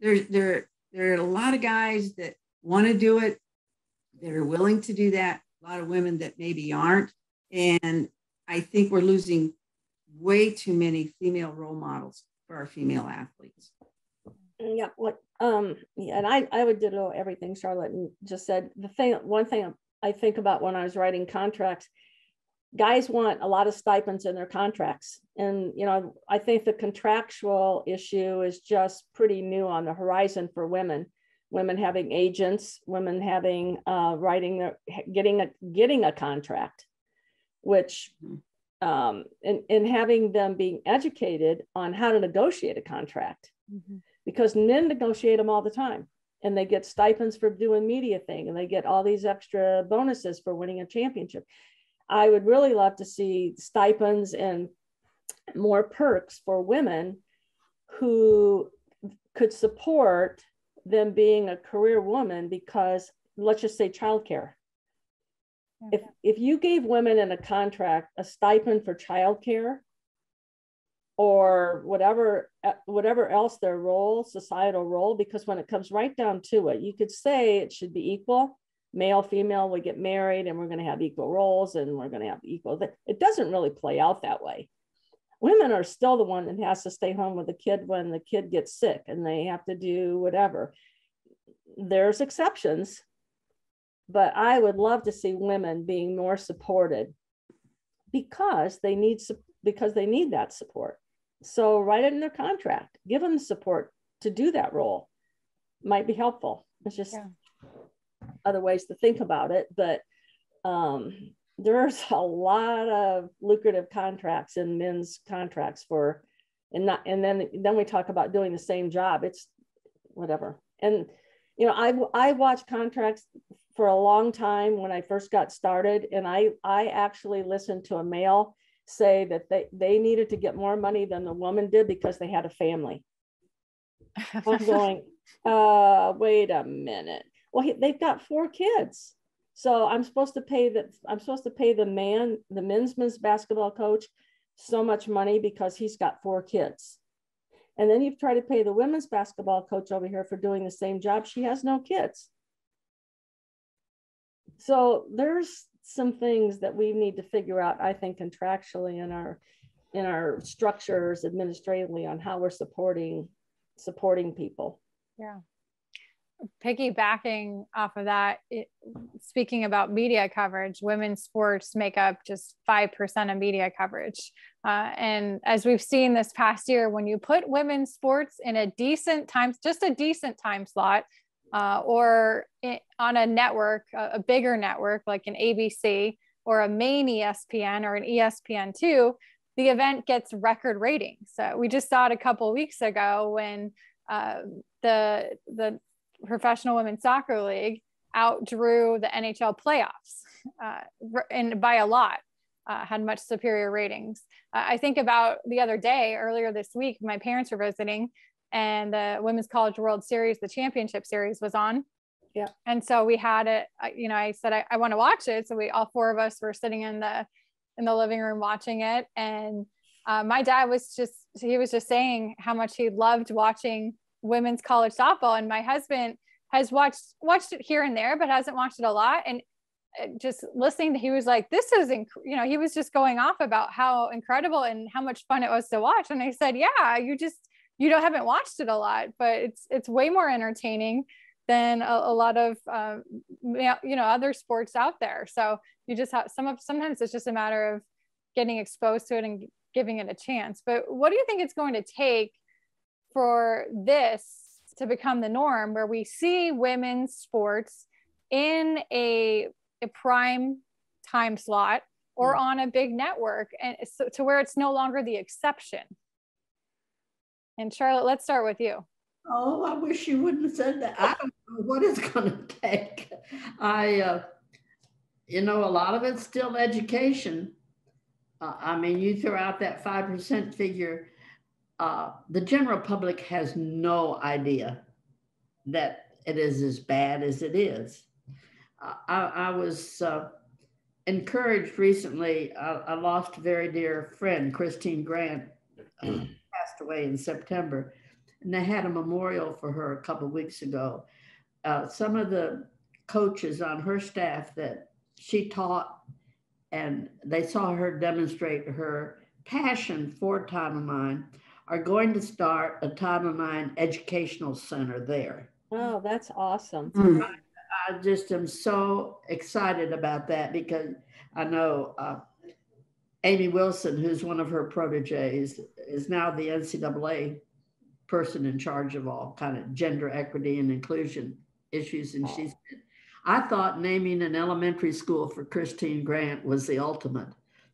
there are a lot of guys that want to do it, that are willing to do that, a lot of women that maybe aren't. And I think we're losing way too many female role models for our female athletes. Yeah, and I would ditto everything Charlotte just said. One thing I think about when I was writing contracts, guys want a lot of stipends in their contracts. And, I think the contractual issue is just pretty new on the horizon for women having agents, women having getting a contract, which, and having them being educated on how to negotiate a contract. Mm-hmm. Because men negotiate them all the time, and they get stipends for doing media thing, and they get all these extra bonuses for winning a championship. I would really love to see stipends and more perks for women who could support them being a career woman, because let's just say childcare. Okay. If you gave women in a contract a stipend for childcare, or whatever else their role, societal role, because when it comes right down to it, you could say it should be equal. Male, female, we get married and we're going to have equal roles and we're going to have equal. It doesn't really play out that way. Women are still the one that has to stay home with the kid when the kid gets sick and they have to do whatever. There's exceptions, but I would love to see women being more supported because they need that support. So write it in their contract, give them the support to do that role. Might be helpful. It's just other ways to think about it. But there's a lot of lucrative contracts in men's contracts and then we talk about doing the same job. It's whatever. And, I watched contracts for a long time when I first got started. And I actually listened to a male say that they needed to get more money than the woman did because they had a family. I'm going, wait a minute. Well, they've got 4 kids. So I'm supposed to pay the men's basketball coach so much money because he's got 4 kids. And then you've tried to pay the women's basketball coach over here for doing the same job. She has no kids. So there's some things that we need to figure out, I think, contractually in our structures administratively on how we're supporting people. Yeah. Piggybacking off of that, speaking about media coverage, women's sports make up just 5% of media coverage. And as we've seen this past year, when you put women's sports in a decent time slot, on a network, a bigger network like an ABC or a main ESPN or an ESPN2, the event gets record ratings. So we just saw it a couple of weeks ago when the Professional Women's Soccer League outdrew the NHL playoffs and by a lot, had much superior ratings. I think about the other day, earlier this week, my parents were visiting and the Women's College World Series, the championship series was on. Yeah. And so we had it, I said, I want to watch it. So all four of us were sitting in the living room watching it. And my dad was just saying how much he loved watching women's college softball. And my husband has watched it here and there, but hasn't watched it a lot. And just listening he was like, this is, he was just going off about how incredible and how much fun it was to watch. And I said, yeah, haven't watched it a lot, but it's way more entertaining than a lot of, other sports out there. So you just have sometimes it's just a matter of getting exposed to it and giving it a chance. But what do you think it's going to take for this to become the norm, where we see women's sports in a prime time slot or on a big network, and so to where it's no longer the exception? And Charlotte, let's start with you. Oh, I wish you wouldn't have said that. I don't know what it's going to take. A lot of it's still education. You throw out that 5% figure. The general public has no idea that it is as bad as it is. I was encouraged recently. I lost a very dear friend, Christine Grant, passed away in September, and they had a memorial for her a couple of weeks ago. Some of the coaches on her staff that she taught, and they saw her demonstrate her passion for Title IX, are going to start a Title IX educational center there. Oh, that's awesome. I just am so excited about that, because I know Amy Wilson, who's one of her proteges, is now the NCAA person in charge of all kind of gender equity and inclusion issues. And she said, I thought naming an elementary school for Christine Grant was the ultimate,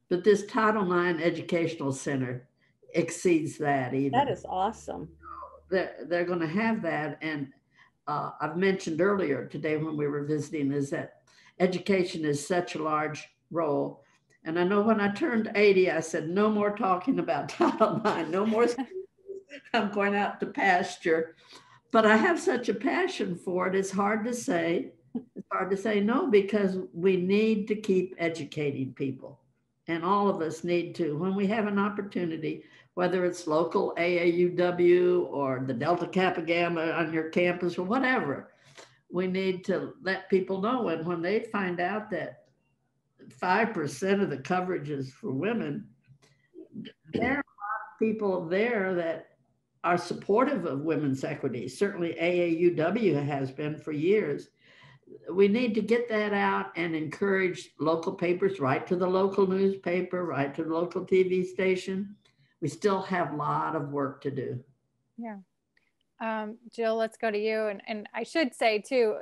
but this Title IX Educational Center exceeds that even. That is awesome. They're going to have that. And I've mentioned earlier today when we were visiting is that education is such a large role. And I know when I turned 80, I said, no more talking about Title IX, no more schools. I'm going out to pasture. But I have such a passion for it. It's hard to say. It's hard to say no, because we need to keep educating people. And all of us need to, when we have an opportunity, whether it's local AAUW or the Delta Kappa Gamma on your campus or whatever, we need to let people know. And when they find out that 5% of the coverage is for women, there are a lot of people there that are supportive of women's equity. Certainly AAUW has been for years. We need to get that out and encourage local papers, write to the local newspaper, write to the local TV station. We still have a lot of work to do. Yeah. Jill, let's go to you. And I should say too,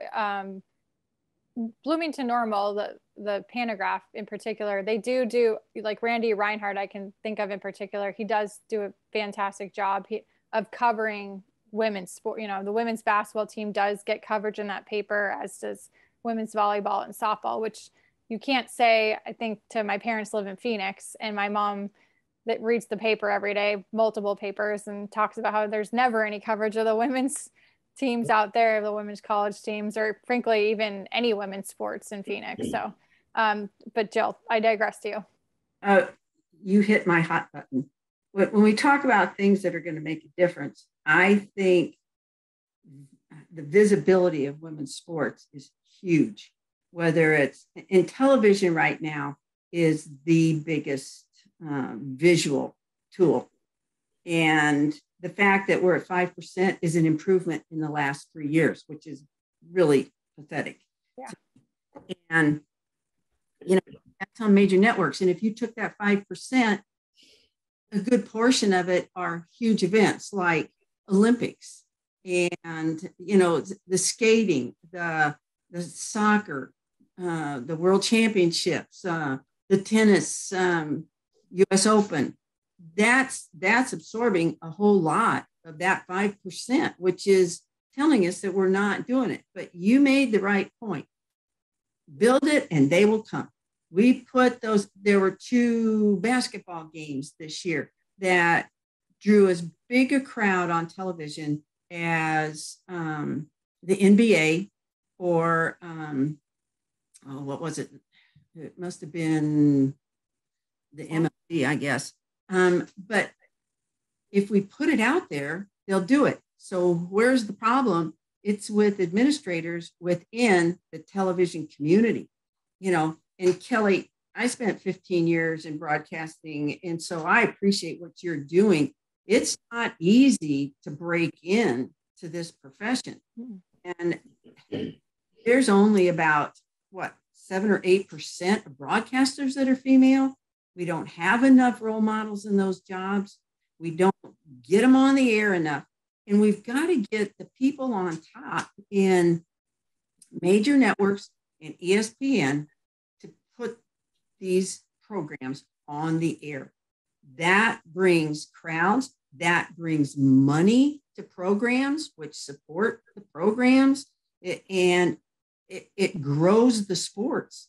Bloomington Normal, the Pantograph in particular, they do like Randy Reinhardt, I can think of in particular. He does do a fantastic job of covering women's sport. The women's basketball team does get coverage in that paper, as does women's volleyball and softball, which you can't say. I think to my parents live in Phoenix, and my mom that reads the paper every day, multiple papers, and talks about how there's never any coverage of the women's teams out there, the women's college teams, or frankly, even any women's sports in Phoenix. So, but Jill, I digress to you. You hit my hot button. When we talk about things that are going to make a difference, I think the visibility of women's sports is huge. Whether it's in television right now is the biggest visual tool. And the fact that we're at 5% is an improvement in the last 3 years, which is really pathetic. Yeah. And, that's on major networks. And if you took that 5%, a good portion of it are huge events like Olympics, and, you know, the skating, the soccer, the world championships, the tennis, US Open, that's absorbing a whole lot of that 5%, which is telling us that we're not doing it. But you made the right point. Build it and they will come. We put those, there were 2 basketball games this year that drew as big a crowd on television as the NBA or what was it? It must have been the MLB, I guess. But if we put it out there, they'll do it. So where's the problem? It's with administrators within the television community, you know. And Kelly, I spent 15 years in broadcasting, and so I appreciate what you're doing. It's not easy to break in to this profession. And there's only about, 7 or 8% of broadcasters that are female. We don't have enough role models in those jobs. We don't get them on the air enough. And we've got to get the people on top in major networks and ESPN to put these programs on the air. That brings crowds, that brings money to programs, which support the programs, and it grows the sports.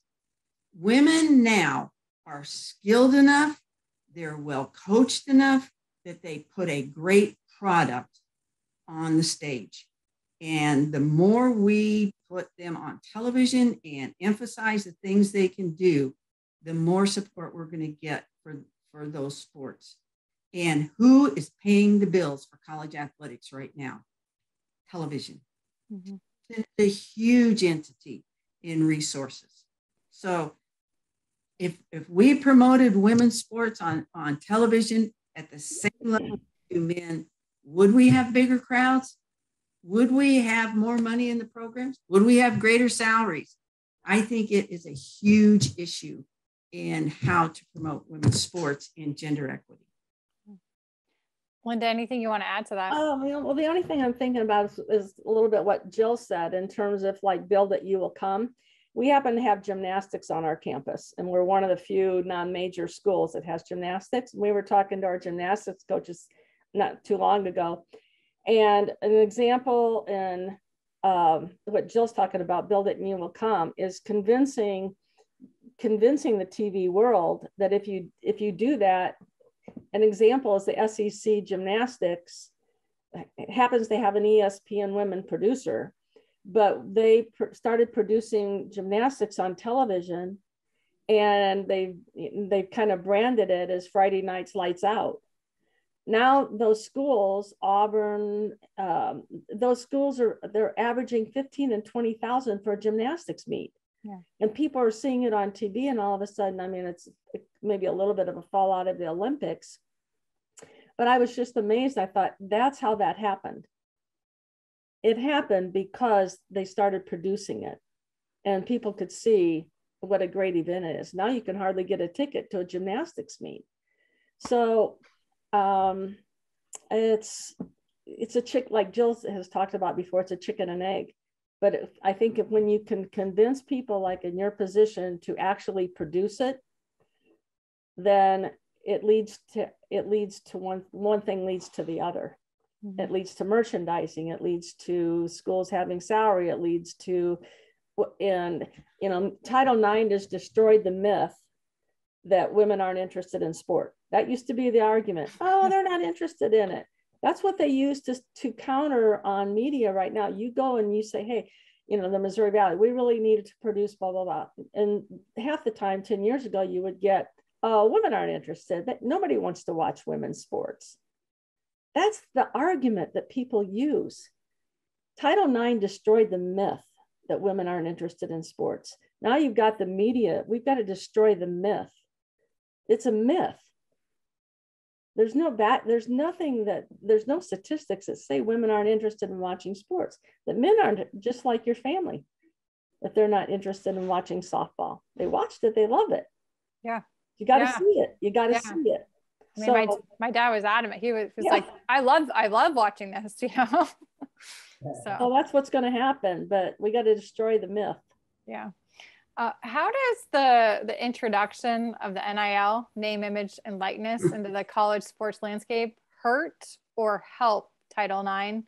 Women now are skilled enough, they're well coached enough that they put a great product on the stage. And the more we put them on television and emphasize the things they can do, the more support we're going to get for those sports. And who is paying the bills for college athletics right now? Television. Mm-hmm. It's a huge entity in resources. So if we promoted women's sports on television at the same level to men, would we have bigger crowds? Would we have more money in the programs? Would we have greater salaries? I think it is a huge issue in how to promote women's sports and gender equity. Linda, anything you want to add to that? Well, the only thing I'm thinking about is a little bit what Jill said in terms of like build it, you will come. We happen to have gymnastics on our campus, and we're one of the few non-major schools that has gymnastics. We were talking to our gymnastics coaches not too long ago, and an example in what Jill's talking about, build it and you will come, is convincing the TV world that if you do that. An example is the SEC gymnastics. It happens they have an ESPN women producer, but they started producing gymnastics on television, and they've kind of branded it as Friday Nights Lights Out. Now those schools, Auburn, those schools they're averaging 15 and 20,000 for a gymnastics meet. Yeah. And people are seeing it on TV, and all of a sudden, I mean, it's maybe a little bit of a fallout of the Olympics, but I was just amazed. I thought, that's how that happened. It happened because they started producing it, and people could see what a great event it is. Now you can hardly get a ticket to a gymnastics meet. So it's a chick, like Jill has talked about before, it's a chicken and egg. But I think when you can convince people like in your position to actually produce it, then it leads to one thing leads to the other. Mm-hmm. It leads to merchandising. It leads to schools having salary. It leads to, and you know, Title IX has destroyed the myth that women aren't interested in sport. That used to be the argument. Oh, they're not interested in it. That's what they use to counter on media right now. You go and you say, hey, you know, the Missouri Valley, we really needed to produce blah, blah, blah. And half the time, 10 years ago, you would get, oh, women aren't interested. Nobody wants to watch women's sports. That's the argument that people use. Title IX destroyed the myth that women aren't interested in sports. Now you've got the media. We've got to destroy the myth. It's a myth. There's no statistics that say women aren't interested in watching sports, that men aren't, just like your family, that they're not interested in watching softball. They watched it, they love it. Yeah. You got to see it. You got to see it. I mean, my dad was adamant. He was like, I love watching this, you know? So, well, that's what's going to happen, but we got to destroy the myth. yeah. How does the introduction of the NIL, name, image, and likeness, into the college sports landscape hurt or help Title IX?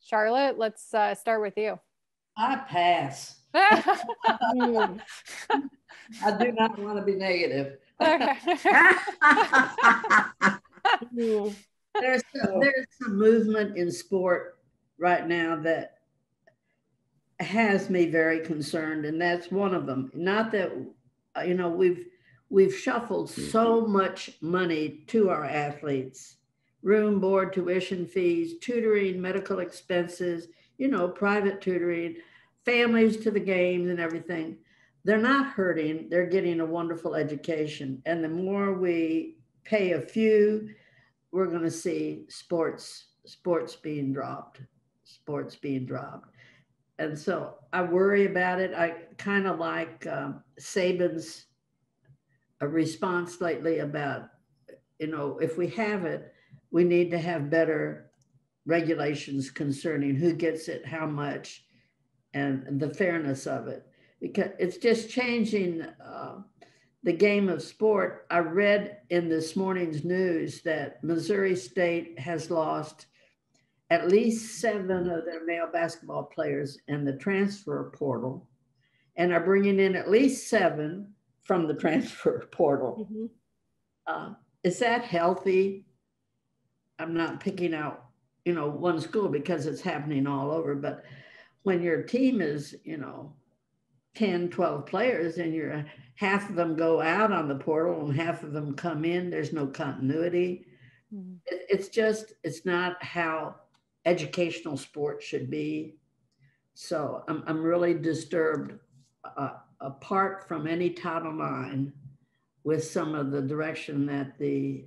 Charlotte, let's start with you. I pass. I do not want to be negative. There's some movement in sport right now that has me very concerned, and that's one of them. Not that, you know, we've shuffled so much money to our athletes: room, board, tuition fees, tutoring, medical expenses, you know, private tutoring, families to the games and everything. They're not hurting, they're getting a wonderful education. And the more we pay a few, we're going to see sports being dropped. And so I worry about it. I kind of like Saban's response lately about, you know, if we have it, we need to have better regulations concerning who gets it, how much, and the fairness of it, because it's just changing the game of sport. I read in this morning's news that Missouri State has lost at least 7 of their male basketball players in the transfer portal, and are bringing in at least 7 from the transfer portal. Is that healthy? I'm not picking out, you know, one school because it's happening all over, but when your team is, you know, 10, 12 players and half of them go out on the portal and half of them come in, there's no continuity. It's not how educational sport should be. So I'm really disturbed, apart from any Title IX, with some of the direction that the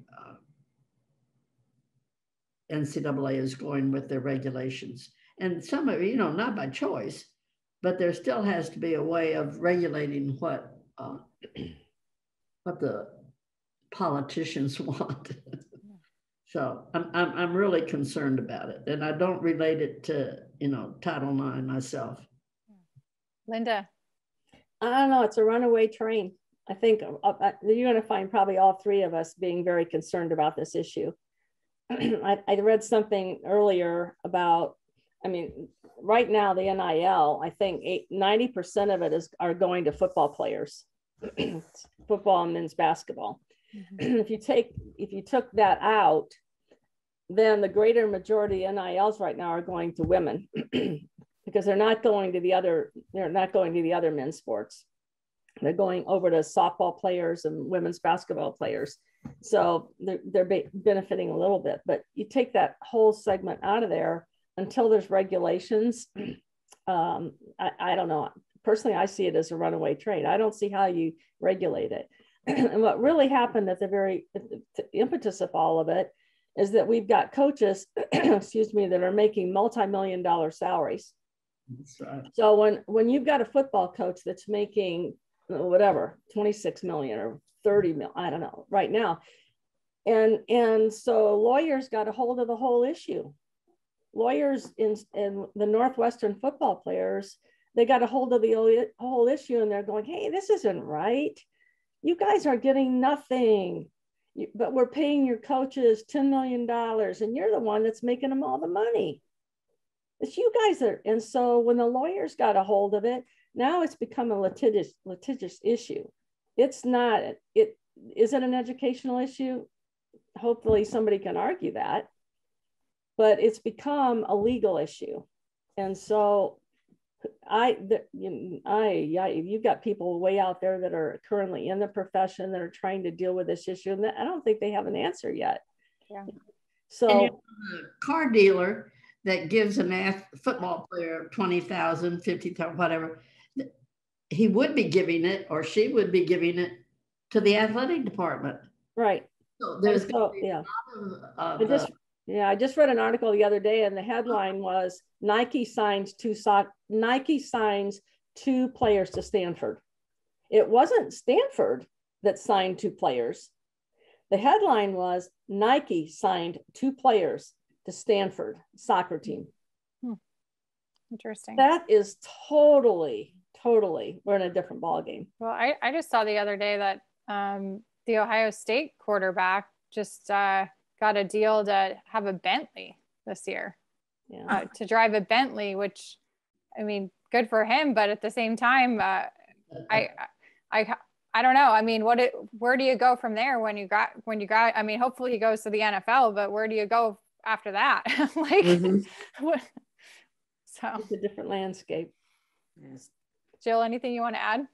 NCAA is going with their regulations. And some of it, you know, not by choice, but there still has to be a way of regulating what the politicians want. So I'm really concerned about it, and I don't relate it to, you know, Title IX myself. Linda. I don't know. It's a runaway train. I think you're going to find probably all 3 of us being very concerned about this issue. I read something earlier about, I mean, right now the NIL, I think 90% of it are going to football players, football and men's basketball. If you took that out, then the greater majority of NILs right now are going to women because they're not going to the other men's sports. They're going over to softball players and women's basketball players. So they're benefiting a little bit, but you take that whole segment out of there until there's regulations. I don't know. Personally, I see it as a runaway train. I don't see how you regulate it. And what really happened at the impetus of all of it is that we've got coaches, excuse me, that are making multi-million-dollar salaries. That's right. So when you've got a football coach that's making whatever, 26 million or 30 million, I don't know, right now. And so lawyers got a hold of the whole issue. Lawyers in the Northwestern football players, they got a hold of the whole issue, and they're going, hey, this isn't right. You guys are getting nothing, but we're paying your coaches $10 million, and you're the one that's making them all the money. It's you guys are. And so when the lawyers got a hold of it, now it's become a litigious issue. It's not, is it an educational issue? Hopefully somebody can argue that, but it's become a legal issue. And so you've got people way out there that are currently in the profession that are trying to deal with this issue, and I don't think they have an answer yet. Yeah. So and a car dealer that gives a football player 20,000, 50,000, whatever, he would be giving it, or she would be giving it to the athletic department. Right. So there's I just read an article the other day, and the headline was Nike signs 2 players to Stanford. It wasn't Stanford that signed 2 players. The headline was Nike signed 2 players to Stanford soccer team. Interesting. That is totally, we're in a different ballgame. Well, I just saw the other day that the Ohio State quarterback just got a deal to have a Bentley this year. Yeah. To drive a Bentley, which, I mean, good for him, but at the same time, I don't know. I mean, where do you go from there when you got, I mean, hopefully he goes to the NFL, but where do you go after that? Like, so it's a different landscape. Yes. Jill, anything you want to add?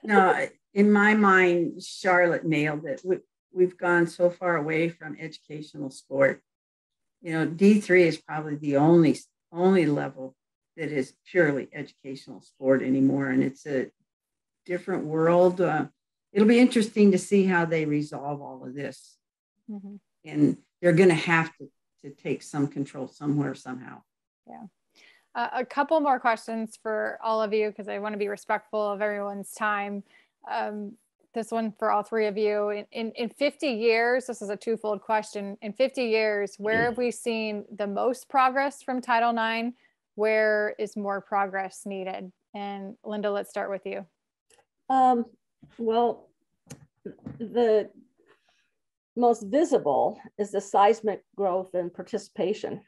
No, in my mind, Charlotte nailed it. We've gone so far away from educational sport. You know, D3 is probably the only level that is purely educational sport anymore, and it's a different world. It'll be interesting to see how they resolve all of this, and they're going to have to take some control somewhere, somehow. Yeah. A couple more questions for all of you, because I want to be respectful of everyone's time. This one for all three of you. In 50 years, this is a twofold question. In 50 years, where have we seen the most progress from Title IX? Where is more progress needed? And Linda, let's start with you. Well, the most visible is the seismic growth and participation.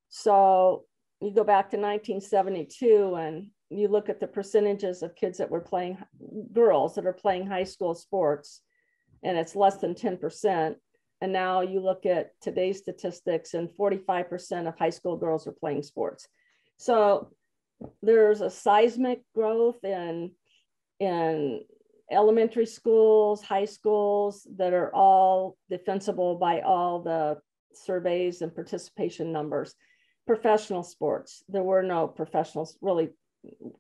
So you go back to 1972 and you look at the percentages of kids that were playing, girls that are playing high school sports, and it's less than 10%. And now you look at today's statistics and 45% of high school girls are playing sports. So there's a seismic growth in elementary schools, high schools that are all defensible by all the surveys and participation numbers. Professional sports, there were no professionals really,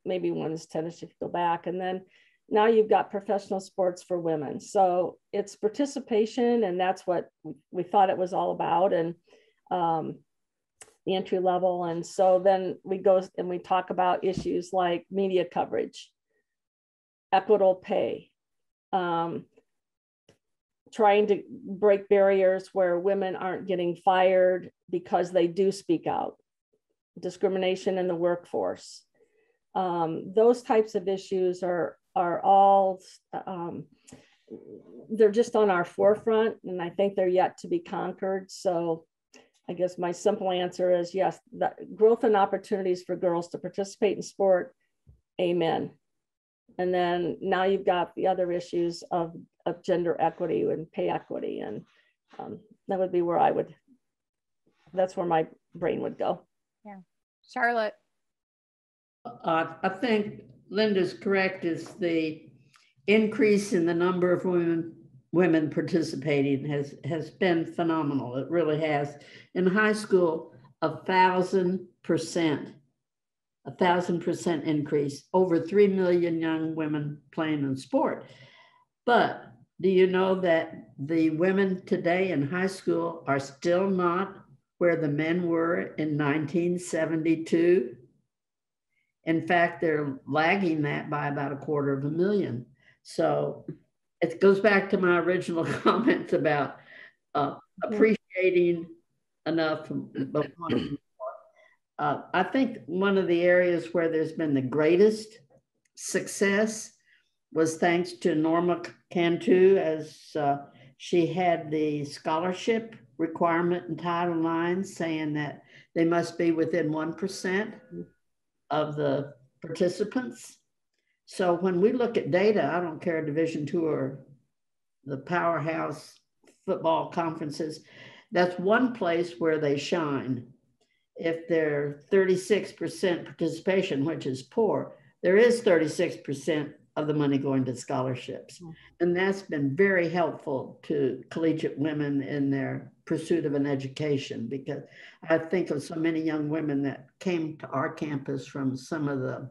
maybe one's tennis if you go back. And then now you've got professional sports for women. So it's participation, and that's what we thought it was all about, and the entry level. And so then we go and we talk about issues like media coverage, equitable pay, trying to break barriers where women aren't getting fired because they do speak out, discrimination in the workforce. Those types of issues are all, they're just on our forefront, and I think they're yet to be conquered. So I guess my simple answer is yes, the growth and opportunities for girls to participate in sport, amen. And then now you've got the other issues of gender equity and pay equity. And that would be where that's where my brain would go. Yeah. Charlotte. I think Linda's correct. Is the increase in the number of women participating has been phenomenal. It really has. In high school, 1,000%. 1,000% increase, over 3 million young women playing in sport. But do you know that the women today in high school are still not where the men were in 1972? In fact, they're lagging that by about 250,000. So it goes back to my original comments about appreciating enough, but wanting. I think one of the areas where there's been the greatest success was thanks to Norma Cantu, as she had the scholarship requirement in Title IX saying that they must be within 1% of the participants. So when we look at data, I don't care Division II or the powerhouse football conferences, that's one place where they shine. If they're 36% participation, which is poor, there is 36% of the money going to scholarships. And that's been very helpful to collegiate women in their pursuit of an education, because I think of so many young women that came to our campus from some of the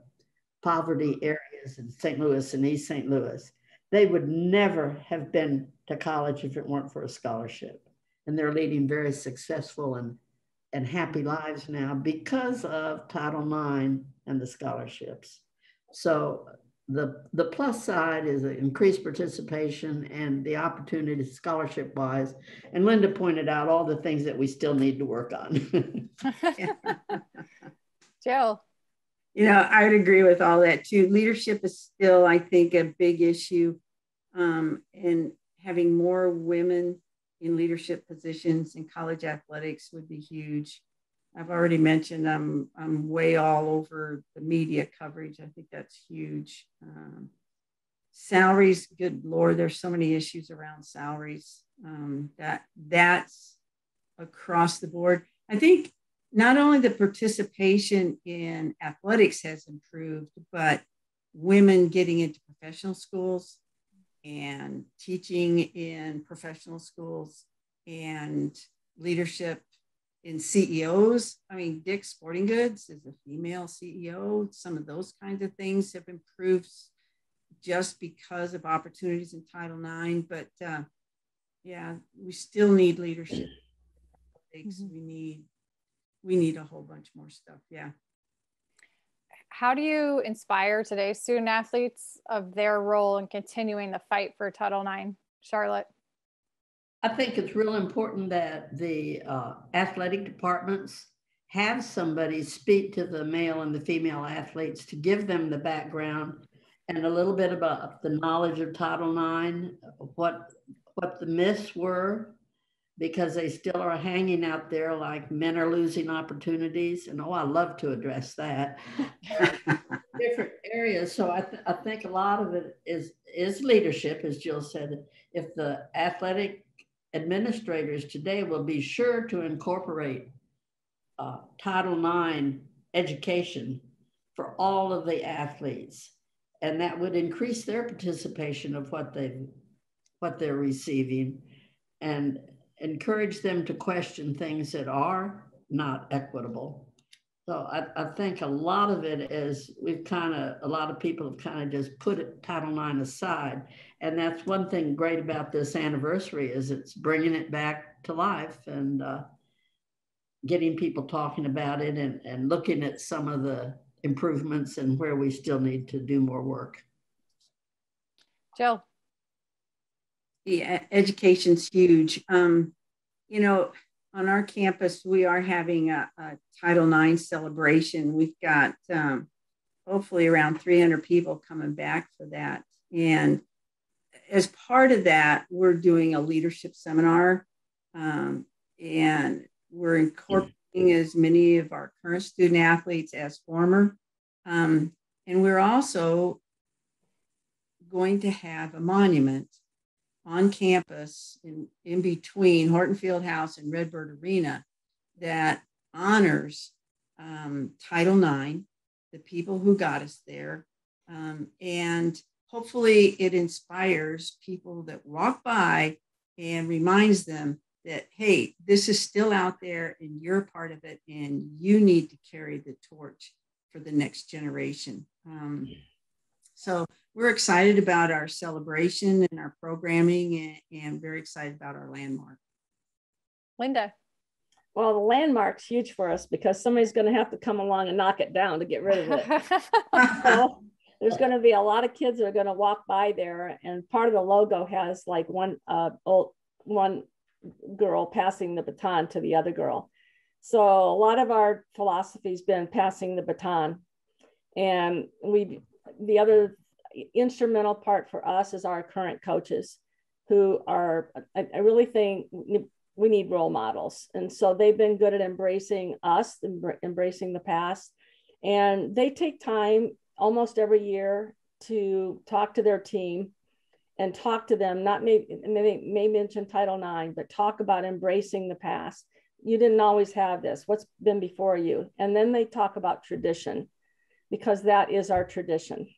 poverty areas in St. Louis and East St. Louis. They would never have been to college if it weren't for a scholarship. And they're leading very successful and happy lives now because of Title IX and the scholarships. So the plus side is increased participation and the opportunity scholarship wise. And Linda pointed out all the things that we still need to work on. Jill. I'd agree with all that too. Leadership is still, I think, a big issue. And having more women in leadership positions in college athletics would be huge. I've already mentioned I'm way all over the media coverage. I think that's huge. Salaries, good Lord, there's so many issues around salaries. That's across the board. I think not only the participation in athletics has improved, but women getting into professional schools and teaching in professional schools and leadership in CEOs. I mean, Dick's Sporting Goods is a female CEO. Some of those kinds of things have improved just because of opportunities in Title IX. But yeah, we still need leadership. Mm-hmm. We need a whole bunch more stuff. Yeah. How do you inspire today's student athletes of their role in continuing the fight for Title IX? Charlotte? I think it's real important that the athletic departments have somebody speak to the male and the female athletes to give them the background and a little bit about the knowledge of Title IX, what the myths were, because they still are hanging out there like men are losing opportunities. And I love to address that. Different areas. So I think a lot of it is leadership, as Jill said. If the athletic administrators today will be sure to incorporate Title IX education for all of the athletes, and that would increase their participation of what they're receiving, and encourage them to question things that are not equitable. So I think a lot of it is a lot of people have kind of just put Title IX aside. And that's one thing great about this anniversary is it's bringing it back to life and getting people talking about it and looking at some of the improvements and where we still need to do more work. Jill. Yeah, education's huge. On our campus, we are having a Title IX celebration. We've got hopefully around 300 people coming back for that. And as part of that, we're doing a leadership seminar, and we're incorporating as many of our current student athletes as former. And we're also going to have a monument on campus in between Horton Fieldhouse and Redbird Arena that honors Title IX, the people who got us there. And hopefully it inspires people that walk by and reminds them that, hey, this is still out there and you're part of it and you need to carry the torch for the next generation. So we're excited about our celebration and our programming and very excited about our landmark. Linda. Well, the landmark's huge for us because somebody's going to have to come along and knock it down to get rid of it. So there's going to be a lot of kids that are going to walk by there, and part of the logo has like one girl passing the baton to the other girl. So a lot of our philosophy has been passing the baton, and the other instrumental part for us is our current coaches, who are, I really think we need role models. And so they've been good at embracing us, embracing the past. And they take time almost every year to talk to their team and talk to them, they may mention Title IX, but talk about embracing the past. You didn't always have this. What's been before you? And then they talk about tradition, because that is our tradition.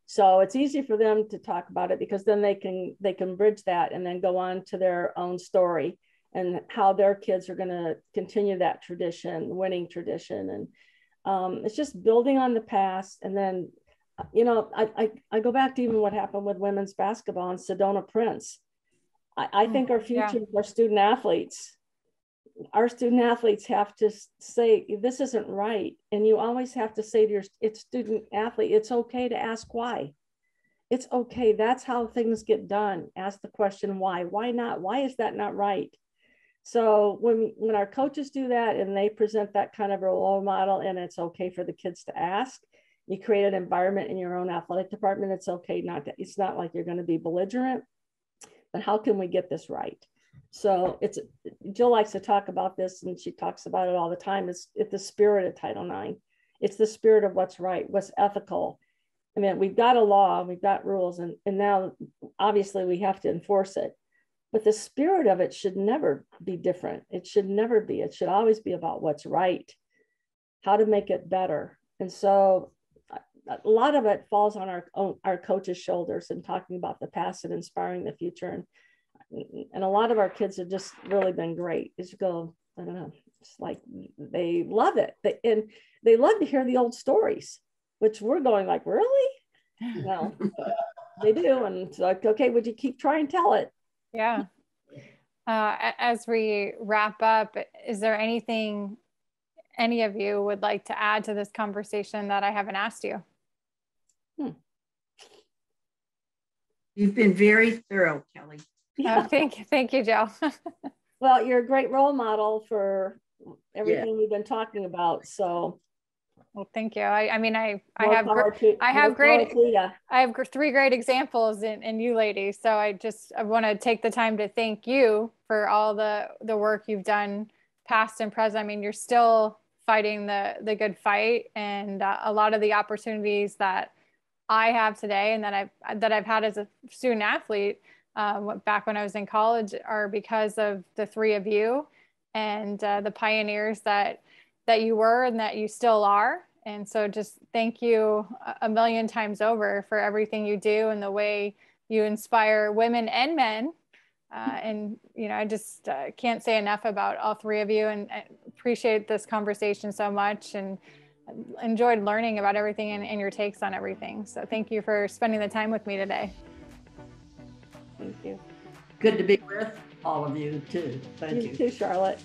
So it's easy for them to talk about it because then they can bridge that and then go on to their own story and how their kids are going to continue that tradition, winning tradition. And it's just building on the past. And then, I go back to even what happened with women's basketball and Sedona Prince. I think our future is our student athletes. Our student athletes have to say, this isn't right. And you always have to say to your student athlete, it's okay to ask why. It's okay. That's how things get done. Ask the question, why? Why not? Why is that not right? So when our coaches do that and they present that kind of a role model, and it's okay for the kids to ask, you create an environment in your own athletic department. It's okay it's not like you're going to be belligerent, but how can we get this right? So Jill likes to talk about this, and she talks about it all the time. It's the spirit of Title IX. It's the spirit of what's right, what's ethical. I mean, we've got a law, we've got rules, and now obviously we have to enforce it. But the spirit of it should never be different. It should never be. It should always be about what's right, how to make it better. And so a lot of it falls on our coaches' shoulders and talking about the past and inspiring the future. And a lot of our kids have just really been great. As you go, I don't know, it's like they love it. And they love to hear the old stories, which we're going like, really? No, they do. And it's like, okay, would you keep trying to tell it? Yeah. As we wrap up, is there anything any of you would like to add to this conversation that I haven't asked you? You've been very thorough, Kelly. Yeah. Thank you, Jill. Well, you're a great role model for everything we've been talking about. So, well, thank you. I mean, I have three great examples in you ladies. So I want to take the time to thank you for all the work you've done, past and present. I mean, you're still fighting the good fight, and a lot of the opportunities that I have today and that I've had as a student athlete back when I was in college are because of the three of you and the pioneers that you were and that you still are. And so just thank you a million times over for everything you do and the way you inspire women and men. And, you know, I just can't say enough about all three of you, and I appreciate this conversation so much and enjoyed learning about everything and your takes on everything. So thank you for spending the time with me today. Thank you. Good to be with all of you too. Thank you. You too, Charlotte.